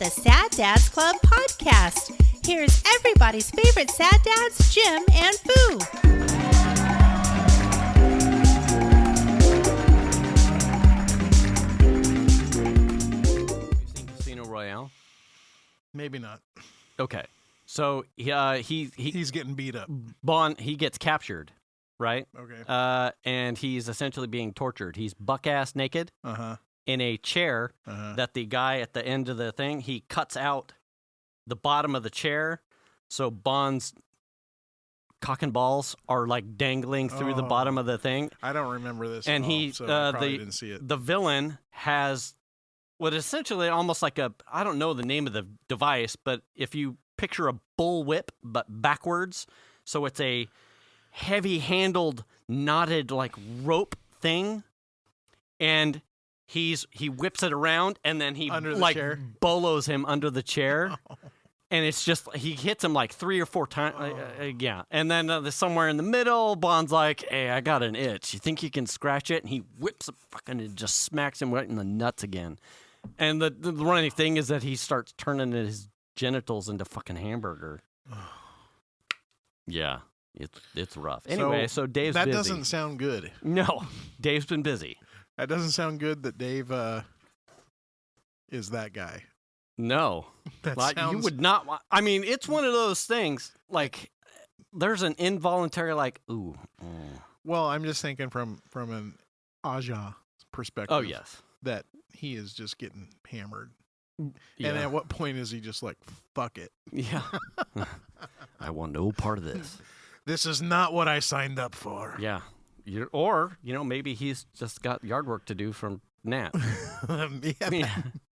the Sad Dads Club podcast. Here's everybody's favorite sad dads, Jim and Boo. You seen Casino Royale? Maybe not. Okay, so He's getting beat up. he gets captured, right? Okay. And he's essentially being tortured. He's buck-ass naked in a chair that the guy at the end of the thing, he cuts out the bottom of the chair, so Bond's cock and balls are like dangling through the bottom of the thing. I don't remember this. And at all, he, so I probably didn't see it. The villain has what essentially almost like I don't know the name of the device, but if you picture a bull whip but backwards, so it's a heavy-handled, knotted like rope thing, and he whips it around, and then he like chair? Bolos him under the chair. And it's just, he hits him like 3 or 4 times. Yeah. And then somewhere in the middle, Bond's like, hey, I got an itch. You think you can scratch it? And he whips it fucking and just smacks him right in the nuts again. And the running thing is that he starts turning his genitals into fucking hamburger. Yeah. It's rough. Anyway, so Dave's busy. That doesn't sound good. No. Dave's been busy. That doesn't sound good that Dave is that guy. No. You would not want... I mean, it's one of those things, like, there's an involuntary, like, ooh. Well, I'm just thinking from an Aja perspective. Oh, yes. That he is just getting hammered. Yeah. And at what point is he just like, fuck it? Yeah. I want no part of this. This is not what I signed up for. Yeah. Or, maybe he's just got yard work to do from Nat.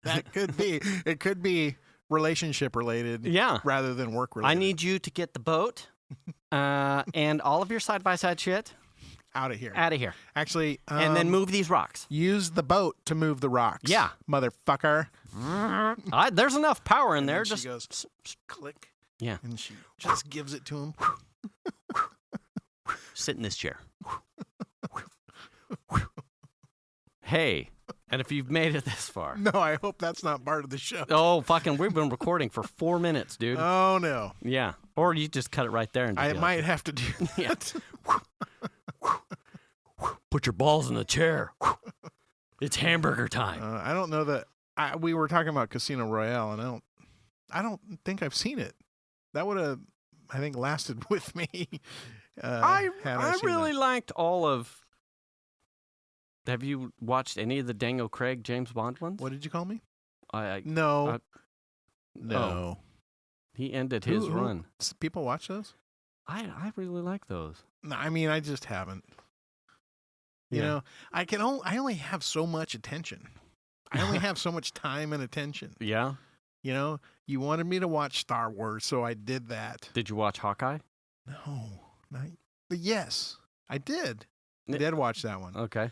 That could be. It could be relationship related. Yeah. Rather than work related. I need you to get the boat and all of your side-by-side shit out of here. Actually. And then move these rocks. Use the boat to move the rocks. Yeah. Motherfucker. There's enough power in there. Just she goes, click. Yeah. And she just gives it to him. Sit in this chair. Hey, and if you've made it this far. No, I hope that's not part of the show. Oh, fucking, we've been recording for 4 minutes, dude. Oh, no. Yeah. Or you just cut it right there. And I might have to do that. Put your balls in the chair. It's hamburger time. I don't know that. We were talking about Casino Royale, and I don't think I've seen it. That would have, I think, lasted with me. I really liked all of... Have you watched any of the Daniel Craig James Bond ones? What did you call me? No. No. Oh. He ended his run. People watch those? I really like those. No, I mean, I just haven't. You know, I only have so much attention. I only have so much time and attention. Yeah? You know, you wanted me to watch Star Wars, so I did that. Did you watch Hawkeye? No. Yes, I did. I did watch that one. Okay.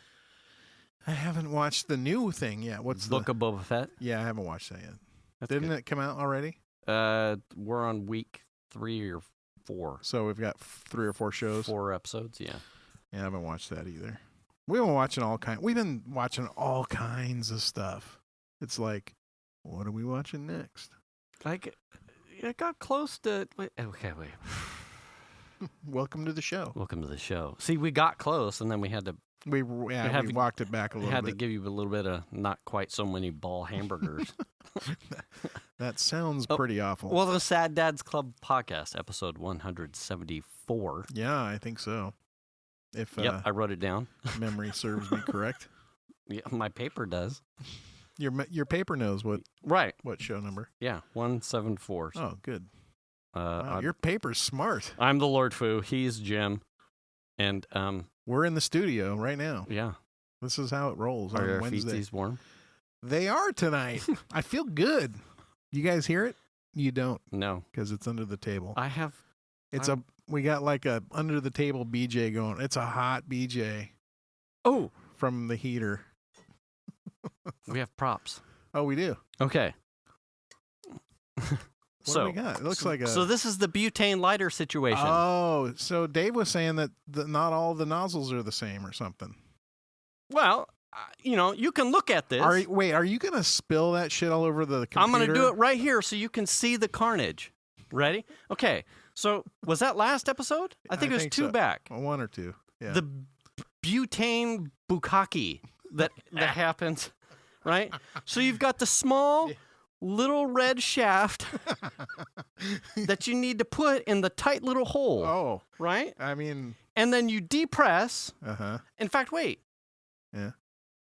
I haven't watched the new thing yet. What's Book of Boba Fett? Yeah, I haven't watched that yet. Didn't it come out already? We're on week 3 or 4. So we've got 3 or 4 shows. 4 episodes, yeah. Yeah, I haven't watched that either. We've been watching all kinds of stuff. It's like, what are we watching next? Like, it got close to... Wait. Welcome to the show. Welcome to the show. See, we got close, and then we had to... We walked it back a little bit. Had to give you a little bit of not quite so many ball hamburgers. That sounds pretty awful. Well, the Sad Dads Club podcast, episode 174. Yeah, I think so. Yep, I wrote it down. Memory serves me correct. Yeah, my paper does. Your paper knows what show number. Yeah, 174. Oh, good. Wow, your paper's smart. I'm the Lord Fu. He's Jim. And we're in the studio right now. Yeah. This is how it rolls on Wednesday. Are your feetsies warm? They are tonight. I feel good. You guys hear it? You don't. No. Because it's under the table. We got like a under the table BJ going. It's a hot BJ. Oh. From the heater. We have props. Oh, we do? Okay. What do we got? It looks like a... So this is the butane lighter situation. Oh, so Dave was saying that not all the nozzles are the same or something. Well, you can look at this. Are you going to spill that shit all over the computer? I'm going to do it right here so you can see the carnage. Ready? Okay. So was that last episode? I think it was two back. One or two. Yeah. The butane bukkake that happens, right? So you've got the small little red shaft that you need to put in the tight little hole. Oh. Right? I mean. And then you depress. Uh-huh. In fact, wait. Yeah.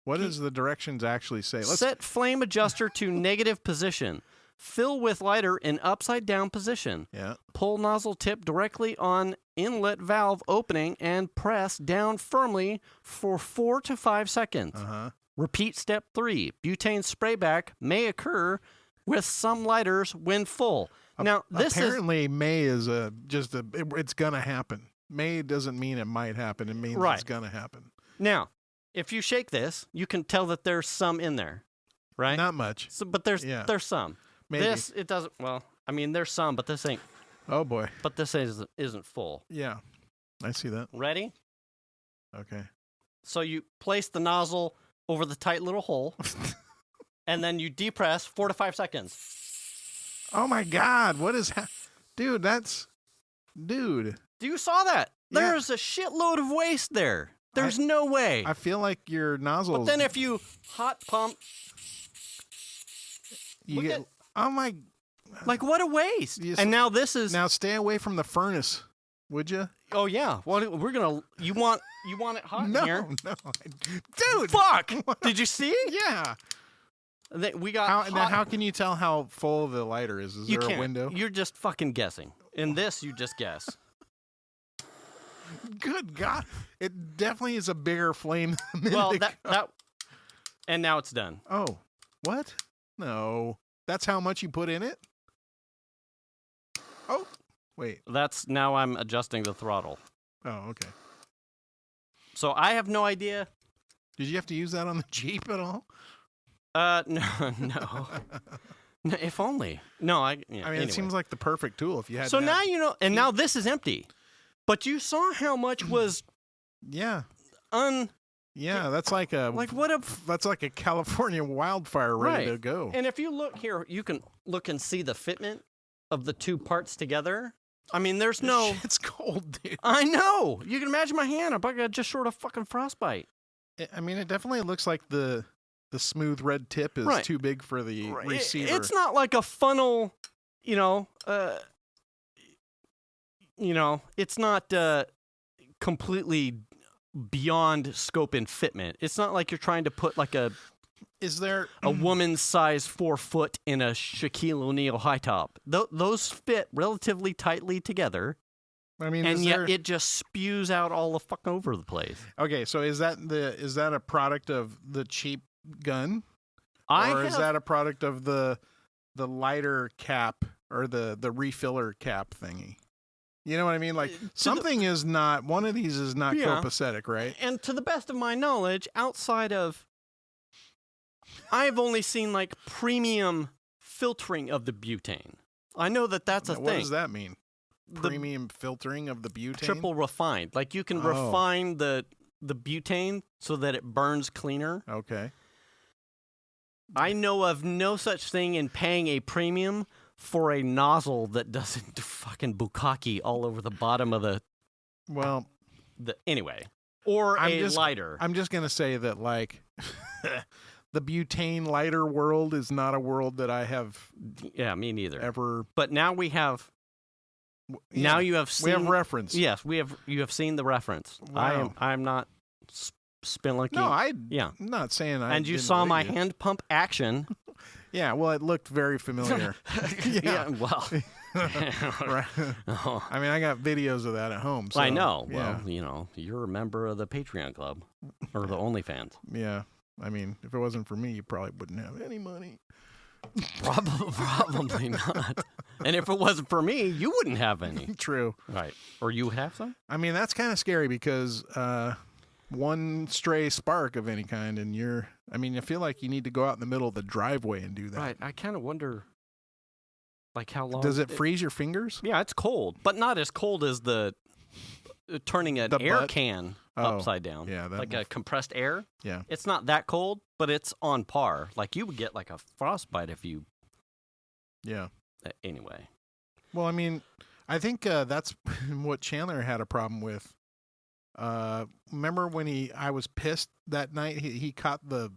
What does the directions actually say? Set flame adjuster to negative position. Fill with lighter in upside down position. Yeah. Pull nozzle tip directly on inlet valve opening and press down firmly for 4 to 5 seconds. Uh-huh. Repeat step 3. Butane sprayback may occur with some lighters when full. Now, this apparently may is it's going to happen. May doesn't mean it might happen. It means it's going to happen. Now, if you shake this, you can tell that there's some in there, right? Not much. So, but there's some. Maybe. This, it doesn't, well, I mean, there's some, but this ain't. Oh, boy. But this isn't full. Yeah, I see that. Ready? Okay. So you place the nozzle over the tight little hole, and then you depress 4 to 5 seconds. Oh, my God. What is Dude, Dude. You saw that? Yeah. There's a shitload of waste there. There's no way. I feel like your nozzle. But then if you hot pump, you get. Oh my! Like what a waste! And now this is now stay away from the furnace, would you? Oh yeah. Well, we're gonna. You want it hot in here? No, dude. Fuck! Did you see? Yeah. We got. How can you tell how full the lighter is? Is there a window? You're just fucking guessing. In this, you just guess. Good God! It definitely is a bigger flame than well, that. And now it's done. Oh, what? No, that's how much you put in it. Oh, wait. Now I'm adjusting the throttle. Oh, okay. So I have no idea. Did you have to use that on the Jeep at all? No. If only. No, I mean, anyway. It seems like the perfect tool if you had. So now you know, and now this is empty, but you saw how much was. Yeah. Yeah, that's like that's like a California wildfire ready to go. And if you look here, you can look and see the fitment of the two parts together. I mean, there's no. It's cold, dude. I know. You can imagine my hand. I got just short of fucking frostbite. I mean, it definitely looks like the smooth red tip is too big for the receiver. It's not like a funnel, it's not completely beyond scope and fitment. It's not like you're trying to put like a woman's size 4 foot in a Shaquille O'Neal high top. Those fit relatively tightly together. I mean, and yet it just spews out all the fuck over the place. Okay, so is that a product of the cheap gun, or is that a product of the lighter cap or the refiller cap thingy? You know what I mean? Like one of these is not copacetic, right? And to the best of my knowledge, outside of, I've only seen like premium filtering of the butane. I know that's a thing. What does that mean? Premium filtering of the butane? Triple refined. Like you can refine the butane so that it burns cleaner. Okay. I know of no such thing in paying a premium for a nozzle that doesn't fucking bukkake all over the bottom of the. Well, anyway, or lighter. I'm just gonna say that like the butane lighter world is not a world that I have. Yeah, me neither. Ever, but now we have. Yeah, now you have seen. We have reference. Yes, we have. You have seen the reference. Wow. I'm not spelunky. No, I'm not saying I. And you saw my hand pump action. Yeah, well, it looked very familiar. Yeah, well. Right. Oh. I mean, I got videos of that at home. So, I know. Yeah. Well, you're a member of the Patreon club or the OnlyFans. Yeah. I mean, if it wasn't for me, you probably wouldn't have any money. Probably not. And if it wasn't for me, you wouldn't have any. True. Right. Or you would have some? I mean, that's kind of scary because one stray spark of any kind and I feel like you need to go out in the middle of the driveway and do that. Right. I kind of wonder like how long. Does it freeze your fingers? Yeah, it's cold, but not as cold as the turning an air can upside down. Yeah, like a compressed air. Yeah. It's not that cold, but it's on par. Like you would get like a frostbite if you. Yeah. Anyway. Well, I mean, I think that's what Chandler had a problem with. Remember when I was pissed that night? He caught the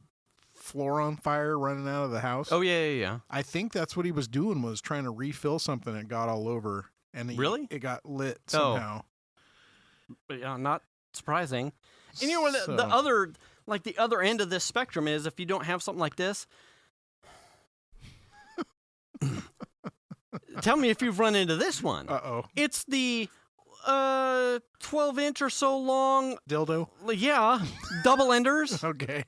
floor on fire running out of the house. Oh yeah. I think that's what he was doing, was trying to refill something that got all over, and really it got lit somehow. But yeah, not surprising. And you know what the other end of this spectrum is, if you don't have something like this. Tell me if you've run into this one. Uh-oh. It's the 12-inch or so long dildo. Yeah, double enders. Okay.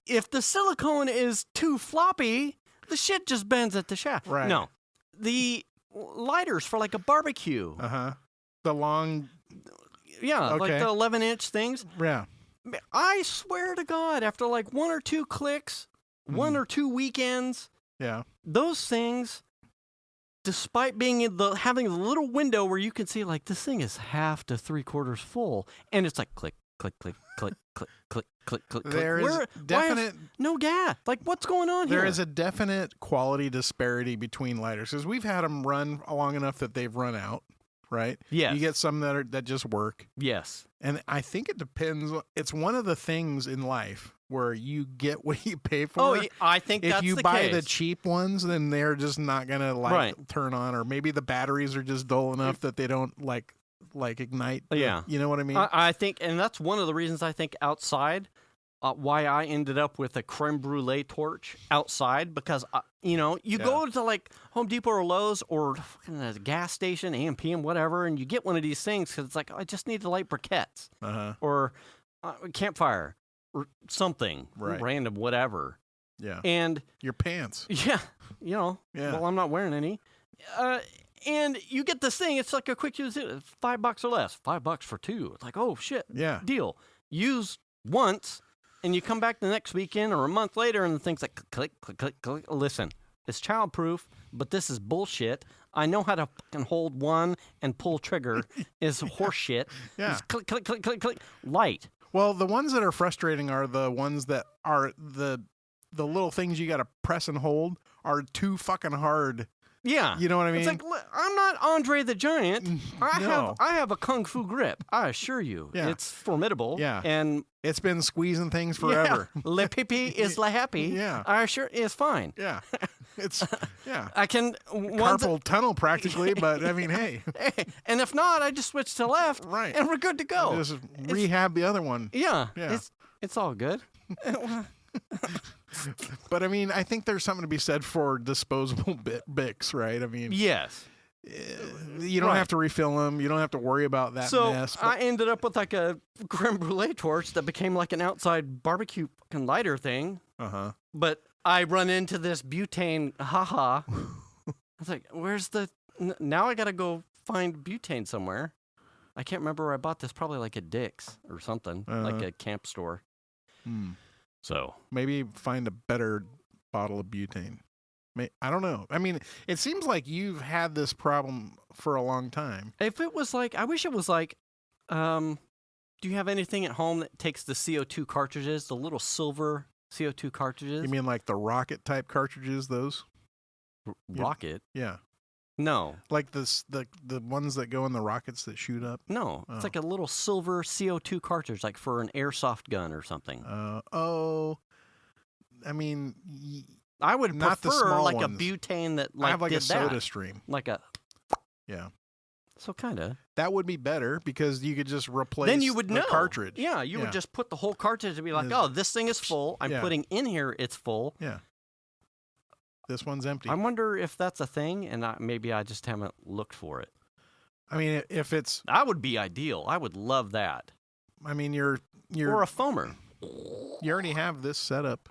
If the silicone is too floppy, the shit just bends at the shaft. Right. No, the lighters for like a barbecue. The long. Yeah, okay. like the 11-inch things. Yeah. I swear to God, after like one or two clicks, one or two weekends. Yeah. Those things. Despite being having a little window where you can see, like, this thing is half to 3/4 full, and it's like click, click, click, click, click, click, click, click. There is definite no gas. Like, what's going on here? There is a definite quality disparity between lighters, because we've had them run long enough that they've run out, right? Yes. You get some that just work. Yes. And I think it depends. It's one of the things in life where you get what you pay for. Oh, I think that's the case. If you buy the cheap ones, then they're just not going to turn on, or maybe the batteries are just dull enough that they don't like ignite. Yeah. You know what I mean? I think, and that's one of the reasons I think outside, why I ended up with a creme brulee torch outside, because, you go to like Home Depot or Lowe's or fucking a gas station, AM/PM, whatever, and you get one of these things because it's like, I just need to light briquettes or campfire or something random, whatever. Yeah. And your pants. Yeah. Yeah. Well, I'm not wearing any. And you get this thing. It's like a quick use. $5 or less. $5 for two. It's like, oh shit. Yeah. Deal. Use once, and you come back the next weekend or a month later, and the thing's like click, click, click, click. Listen, it's childproof, but this is bullshit. I know how to fucking hold one and pull trigger. Is horse shit. Yeah. It's click, click, click, click, click. Light. Well, the ones that are frustrating are the ones that are the little things you got to press and hold are too fucking hard. Yeah. You know what I mean? It's like, I'm not Andre the Giant. No. I have a kung fu grip. I assure you. Yeah. It's formidable. Yeah. And it's been squeezing things forever. Yeah. Le pipi is la happy. Yeah. I assure it's fine. Yeah. It's, yeah. I can. Carpal tunnel practically, but I mean, hey. And if not, I just switch to left. Right. And we're good to go. Just rehab the other one. Yeah. Yeah. It's all good. But I mean, I think there's something to be said for disposable Bics, right? I mean, yes. You don't have to refill them. You don't have to worry about that mess. So I ended up with like a creme brulee torch that became like an outside barbecue fucking lighter thing. But I run into this butane, I was like, where's now I got to go find butane somewhere. I can't remember where I bought this, probably like at Dick's or something, like a camp store. So maybe find a better bottle of butane. I don't know. I mean, it seems like you've had this problem for a long time. If it was like, I wish it was like, do you have anything at home that takes the CO2 cartridges, the little silver CO2 cartridges? You mean like the rocket type cartridges, those? Rocket? Yeah. No. Like the ones that go in the rockets that shoot up? No. It's like a little silver CO2 cartridge, like for an airsoft gun or something. I mean, I would not prefer the small like ones. a butane that like I have like did a soda that. stream. Like a. Yeah. So kind of. That would be better because you could just replace then you would the know. cartridge. Yeah, you would just put the whole cartridge and be like, oh, this thing is full. I'm putting in here, it's full. Yeah. This one's empty. I wonder if that's a thing, and maybe I just haven't looked for it. I mean, if it's... That would be ideal. I would love that. I mean, you're or a foamer. You already have this setup.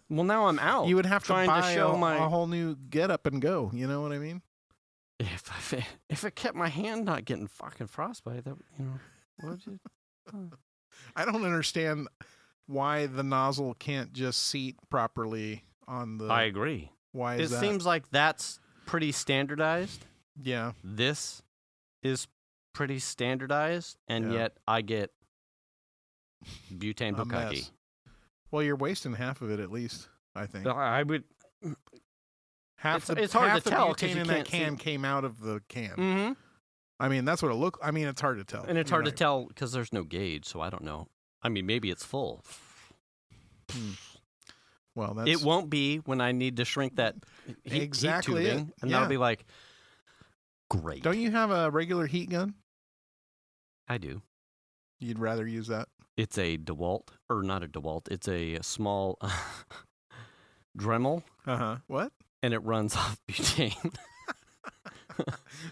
Well, now I'm out. You would have to buy a whole new get up and go. You know what I mean? If it kept my hand not getting fucking frostbite, that what would you? I don't understand why the nozzle can't just seat properly on the. I agree. Why is that? It seems like that's pretty standardized. Yeah. This is pretty standardized, and yet I get butane bukkake. Well, you're wasting half of it at least, I think. I would. It's hard to tell because in that can came out of the can. Mm-hmm. I mean, that's what it looked. I mean, it's hard to tell. And it's hard to tell because there's no gauge, so I don't know. I mean, maybe it's full. Well, that's... It won't be when I need to shrink that heat tubing, and that'll be like, great. Don't you have a regular heat gun? I do. You'd rather use that? It's a DeWalt, or not a DeWalt. It's a small Dremel. What? And it runs off butane.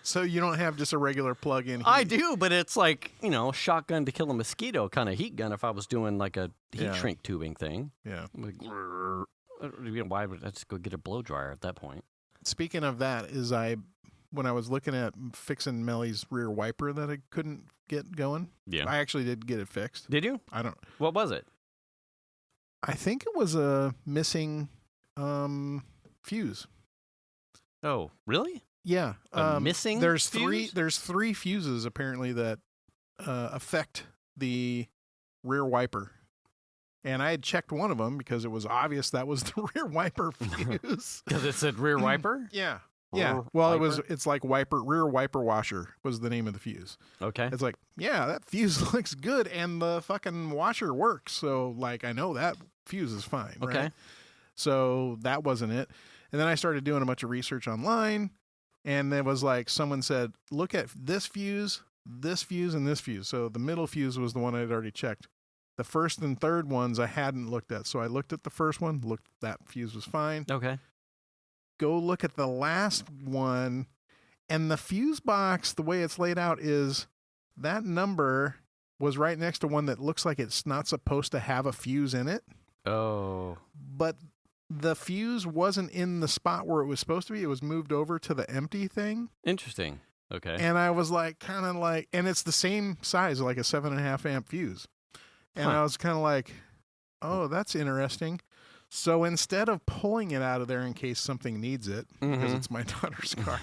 So you don't have just a regular plug-in heat? I do, but it's like, shotgun to kill a mosquito kind of heat gun if I was doing like a heat shrink tubing thing. Yeah. Like, why would I just go get a blow dryer at that point? Speaking of that, when I was looking at fixing Melly's rear wiper that I couldn't get going, I actually did get it fixed. Did you? What was it? I think it was a missing fuse. Oh, really? Yeah, missing. There's fuse? There's 3 fuses apparently that affect the rear wiper, and I had checked one of them because it was obvious that was the rear wiper fuse. Because it said rear wiper. Yeah. Well, it's like rear wiper washer was the name of the fuse. Okay. It's like, yeah, that fuse looks good, and the fucking washer works. So like, I know that fuse is fine. Okay. Right? So that wasn't it. And then I started doing a bunch of research online. And there was like, someone said, look at this fuse, and this fuse. So the middle fuse was the one I had already checked. The first and third ones I hadn't looked at. So I looked at the first one, that fuse was fine. Okay. Go look at the last one. And the fuse box, the way it's laid out is that number was right next to one that looks like it's not supposed to have a fuse in it. Oh. But the fuse wasn't in the spot where it was supposed to be. It was moved over to the empty thing. Interesting. Okay. And I was like, and it's the same size, like a 7.5 amp fuse. And I was kind of like, oh, that's interesting. So instead of pulling it out of there in case something needs it, because it's my daughter's car,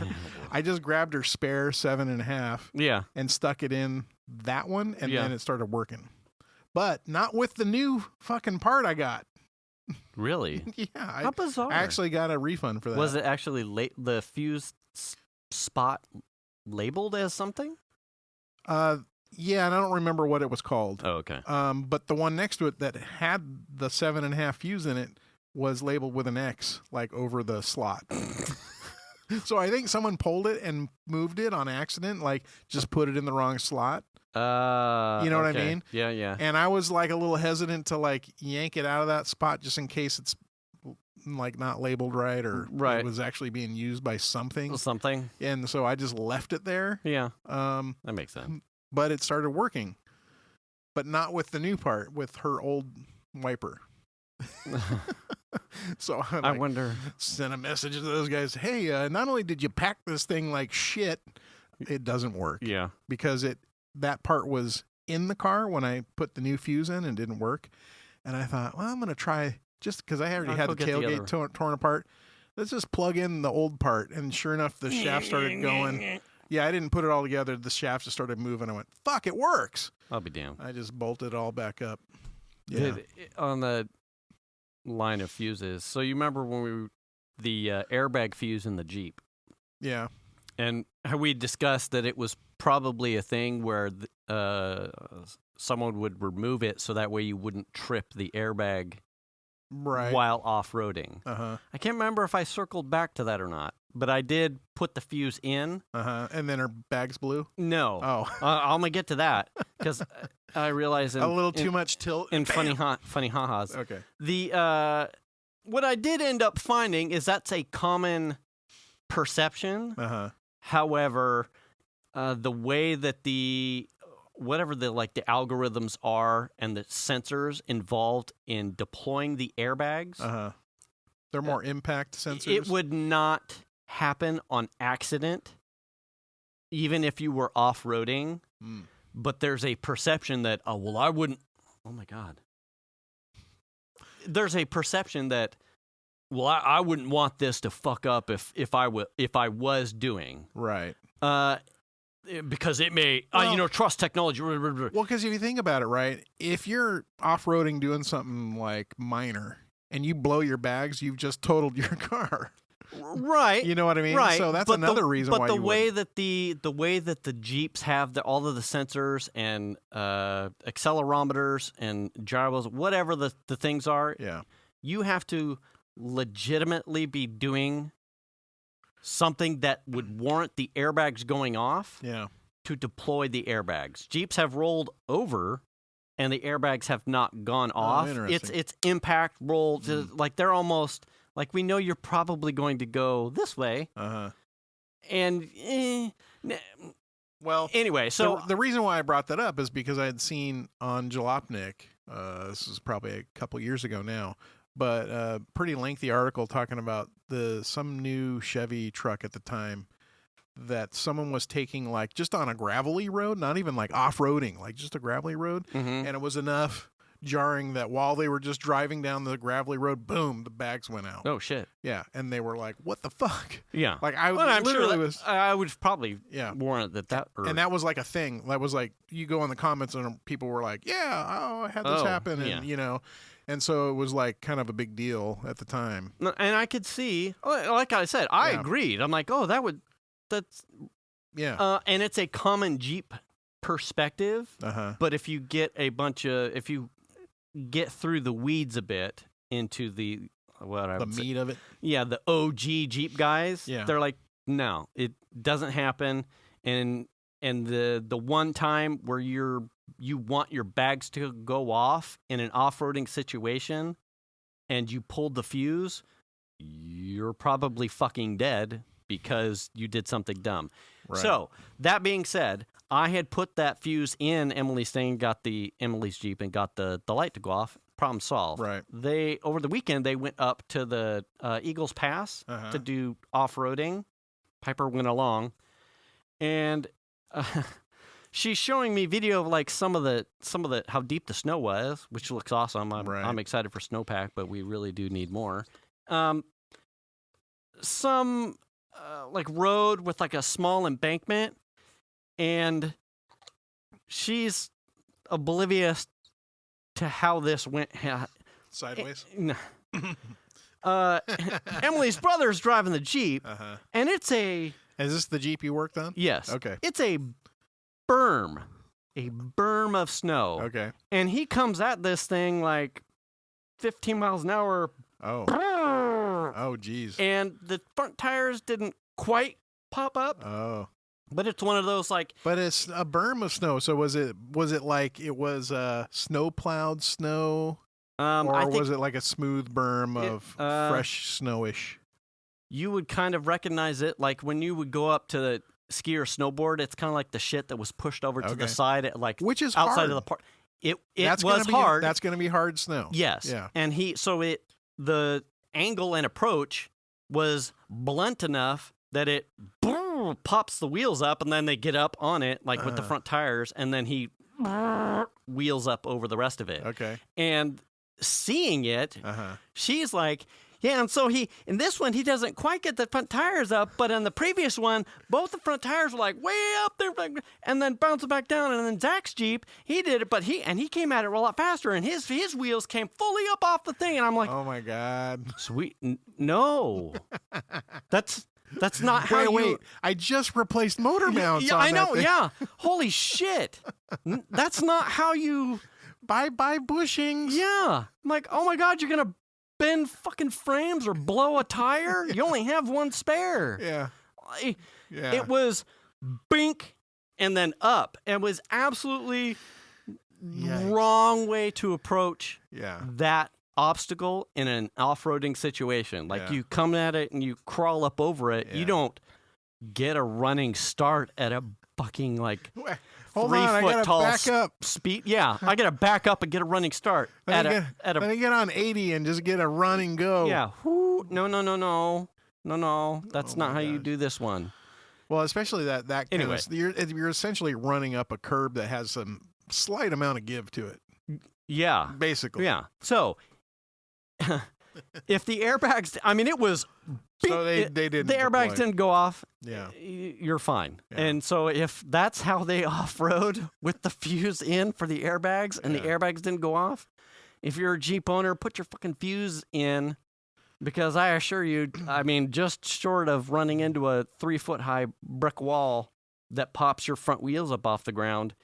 I just grabbed her spare 7.5 and stuck it in that one, and then it started working. But not with the new fucking part I got. Really? Yeah. How bizarre. I actually got a refund for that. Was it actually the fuse spot labeled as something? Yeah, and I don't remember what it was called. Oh, okay. But the one next to it that had the 7.5 fuse in it was labeled with an X, like over the slot. So I think someone pulled it and moved it on accident, like just put it in the wrong slot. You know what I mean? Yeah. And I was like a little hesitant to like yank it out of that spot just in case it's like not labeled right or it was actually being used by something. And so I just left it there. Yeah. That makes sense. But it started working. But not with the new part, with her old wiper. So I wonder. Sent a message to those guys. Hey, not only did you pack this thing like shit, it doesn't work. Yeah. Because that part was in the car when I put the new fuse in and didn't work. And I thought, well, I'm going to try, just because I already had the tailgate torn apart. Let's just plug in the old part. And sure enough, the shaft started going. Yeah, I didn't put it all together. The shaft just started moving. I went, fuck, it works. I'll be damned. I just bolted it all back up. Yeah. On the line of fuses, so you remember when the airbag fuse in the Jeep? Yeah. And we discussed that it was probably a thing where someone would remove it so that way you wouldn't trip the airbag while off-roading. I can't remember if I circled back to that or not, but I did put the fuse in. And then her bag's blue? No. Oh. I'm going to get to that because I realize a little too much tilt. And funny ha-has. Okay. What I did end up finding is that's a common perception. However, the way that the algorithms are and the sensors involved in deploying the airbags, they're more impact sensors. It would not happen on accident, even if you were off-roading. But there's a perception that, I wouldn't. Oh my God. There's a perception that, I wouldn't want this to fuck up if I was doing. Right. because it may, trust technology. Well, because if you think about it, right, if you're off-roading doing something like minor and you blow your bags, you've just totaled your car. Right. You know what I mean? Right. So that's another reason why But the you way that the Jeeps have all of the sensors and accelerometers and gyros, whatever the things are, you have to legitimately be doing something that would warrant the airbags going off to deploy the airbags. Jeeps have rolled over and the airbags have not gone off. It's impact roll. Like they're almost like, we know you're probably going to go this way. And well, anyway, so the reason why I brought that up is because I had seen on Jalopnik, this is probably a couple years ago now, but a pretty lengthy article talking about some new Chevy truck at the time that someone was taking, like, just on a gravelly road, not even like off-roading, like just a gravelly road, and it was enough jarring that while they were just driving down the gravelly road, boom, the bags went out. Oh shit! Yeah, and they were like, "What the fuck?" Yeah, like I'm sure I would probably warrant that. And that was like a thing. That was like, you go in the comments and people were like, "Yeah, I had this happen," and and so it was like kind of a big deal at the time. And I could see, like I said, I agreed. I'm like, oh, that's and it's a common Jeep perspective. But if you get if you get through the weeds a bit into the meat of it, the OG Jeep guys, they're like, no, it doesn't happen. And the one time where you want your bags to go off in an off-roading situation and you pulled the fuse, you're probably fucking dead because you did something dumb. Right. So that being said, I had put that fuse in Emily's thing, got Emily's Jeep, and got the light to go off. Problem solved. Right. Over the weekend, they went up to the Eagles Pass to do off-roading. Piper went along, and she's showing me video of like some of the how deep the snow was, which looks awesome. I'm excited for snowpack, but we really do need more. Some like road with like a small embankment. And she's oblivious to how this went sideways. Emily's brother's driving the Jeep, and it's a. Is this the Jeep you worked on? Yes. Okay. It's a berm of snow. Okay. And he comes at this thing like 15 miles an hour. Oh, geez. And the front tires didn't quite pop up. Oh. But it's one of those like. But it's a berm of snow. So was it like it was snow plowed snow, or was it like a smooth berm of fresh snowish? You would kind of recognize it like when you would go up to the ski or snowboard. It's kind of like the shit that was pushed over to the side, which is outside hard. of the part. It was hard. That's going to be hard snow. Yes. Yeah. And the angle and approach was blunt enough that it pops the wheels up, and then they get up on it like with the front tires, and then he wheels up over the rest of it. Okay. And seeing it, she's like, yeah, and so in this one, he doesn't quite get the front tires up, but in the previous one, both the front tires were like way up there, and then bouncing back down. And then Zach's Jeep, he did it, but he came at it a lot faster, and his wheels came fully up off the thing. And I'm like, oh my God. Sweet. No. That's not how Wait, I just replaced motor mounts on I know, that thing. yeah. Holy shit. That's not how you... Buy bushings. Yeah. I'm like, oh my God, you're going to bend fucking frames or blow a tire? You only have one spare. Yeah. It was bink and then up. It was absolutely wrong way to approach that obstacle in an off-roading situation. Like you come at it and you crawl up over it. You don't get a running start at a fucking like 3 foot tall back up. speed. Yeah, I gotta back up and get a running start then I get on 80 and just get a running go. Yeah. No. That's not how you do this one. Well, especially that kind anyway. of, you're essentially running up a curb that has some slight amount of give to it. Yeah. Basically. Yeah. So if the airbags, I mean, it was So they didn't. The airbags deploy. didn't go off. Yeah. You're fine. Yeah. And so if that's how they off-road with the fuse in for the airbags and the airbags didn't go off, if you're a Jeep owner, put your fucking fuse in, because I assure you, I mean, just short of running into a 3-foot-high brick wall that pops your front wheels up off the ground,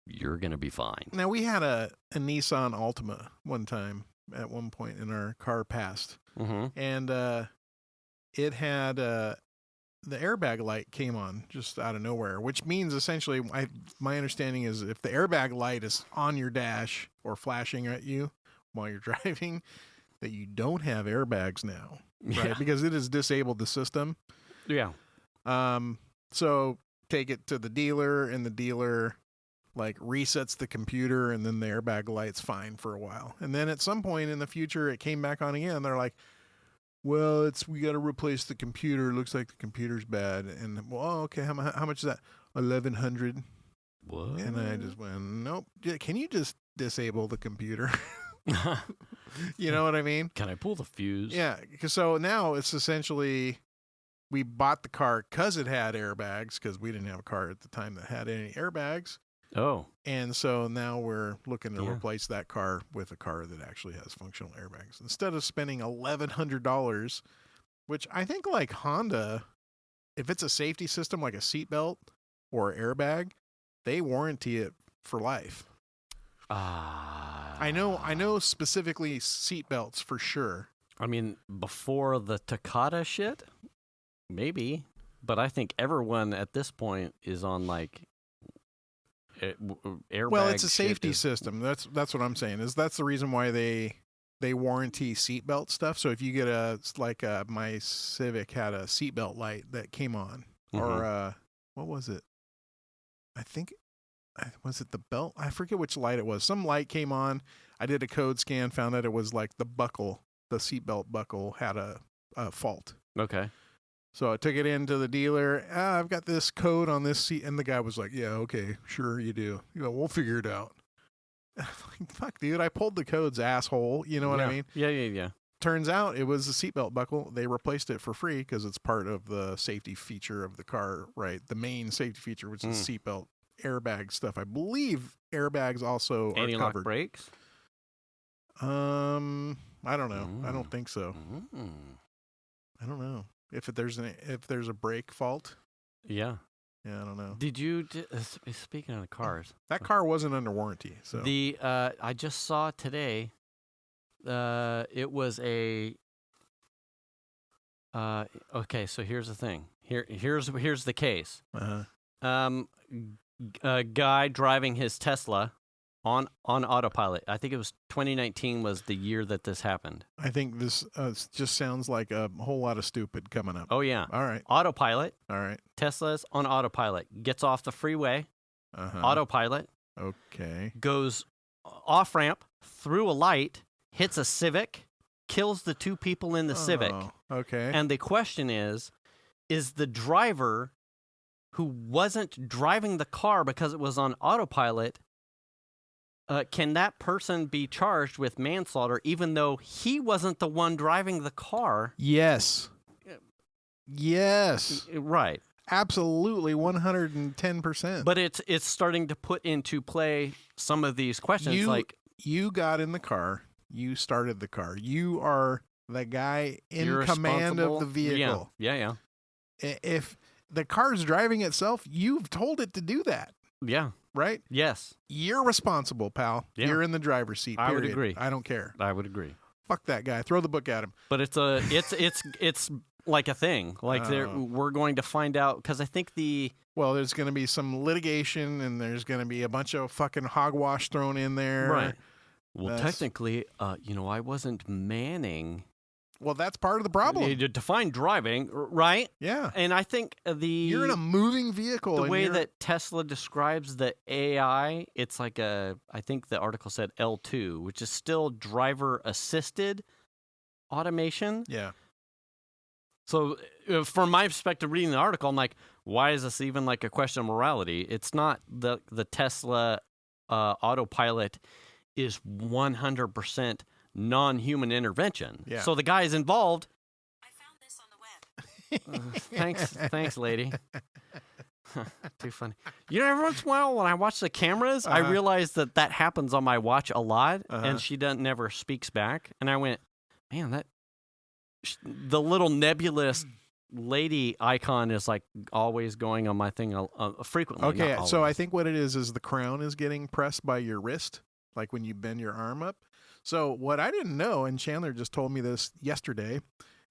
you're going to be fine. Now, we had a Nissan Altima one time at one point in our car past. Mm-hmm. And it had the airbag light came on just out of nowhere, which means essentially my understanding is if the airbag light is on your dash or flashing at you while you're driving, that you don't have airbags now, right? Yeah. Because it has disabled the system. Yeah. So take it to the dealer, and the dealer like resets the computer, and then the airbag light's fine for a while. And then at some point in the future, it came back on again. They're like, well, we got to replace the computer. It looks like the computer's bad. And, well, okay, how much is that? $1,100. What? And I just went, nope. Can you just disable the computer? You know what I mean? Can I pull the fuse? Yeah. So now it's essentially, we bought the car because it had airbags, because we didn't have a car at the time that had any airbags. Oh. And so now we're looking to replace that car with a car that actually has functional airbags. Instead of spending $1,100, which I think like Honda, if it's a safety system like a seatbelt or airbag, they warranty it for life. I know specifically seatbelts for sure. I mean, before the Takata shit, maybe. But I think everyone at this point is on like airbag. Well, it's a safety system. That's what I'm saying. That's the reason why they warranty seatbelt stuff. So if you get my Civic had a seatbelt light that came on, or what was it? I think was it the belt? I forget which light it was. Some light came on. I did a code scan, found out it was like the seatbelt buckle had a fault. Okay. So I took it into the dealer. I've got this code on this seat. And the guy was like, yeah, okay, sure you do. You know, we'll figure it out. I'm like, fuck, dude, I pulled the codes, asshole. You know what I mean? Yeah. Turns out it was a seatbelt buckle. They replaced it for free because it's part of the safety feature of the car, right? The main safety feature, which is seatbelt airbag stuff. I believe airbags also are anti-lock covered. brakes? I don't know. I don't think so. I don't know. If there's a brake fault. Yeah, I don't know. Did you speaking of cars? That car wasn't under warranty. So I just saw today. It was a. Okay, so here's the thing. Here's the case. A guy driving his Tesla on autopilot. I think it was 2019 was the year that this happened. I think this just sounds like a whole lot of stupid coming up. Oh, yeah. All right. Autopilot. All right. Tesla's on autopilot. Gets off the freeway. Autopilot. Okay. Goes off-ramp through a light, hits a Civic, kills the two people in the Civic. Okay. And the question is the driver who wasn't driving the car because it was on autopilot, can that person be charged with manslaughter even though he wasn't the one driving the car? Yes. Yes. Right. Absolutely, 110%. But it's starting to put into play some of these questions. You got in the car. You started the car. You are the guy in command of the vehicle. Yeah. If the car's driving itself, you've told it to do that. Yeah. Right? Yes. You're responsible, pal. Yeah. You're in the driver's seat. Period. I would agree. I don't care. I would agree. Fuck that guy. Throw the book at him. But it's like a thing. Like we're going to find out because I think there's going to be some litigation and there's going to be a bunch of fucking hogwash thrown in there. Right. Well, technically, I wasn't manning. Well, that's part of the problem. To define driving, right? Yeah. And I think you're in a moving vehicle. The way that Tesla describes the AI, it's like I think the article said L2, which is still driver assisted automation. Yeah. So from my perspective, reading the article, I'm like, why is this even like a question of morality? It's not the Tesla autopilot is 100% non-human intervention. Yeah. So the guys involved Thanks, lady. Too funny. You know, every once in a while when I watch the cameras, I realize that happens on my watch a lot, and she never speaks back. And I went, man, the little nebulous lady icon is like always going on my thing frequently. Okay, so I think what it is the crown is getting pressed by your wrist, like when you bend your arm up. So what I didn't know, and Chandler just told me this yesterday,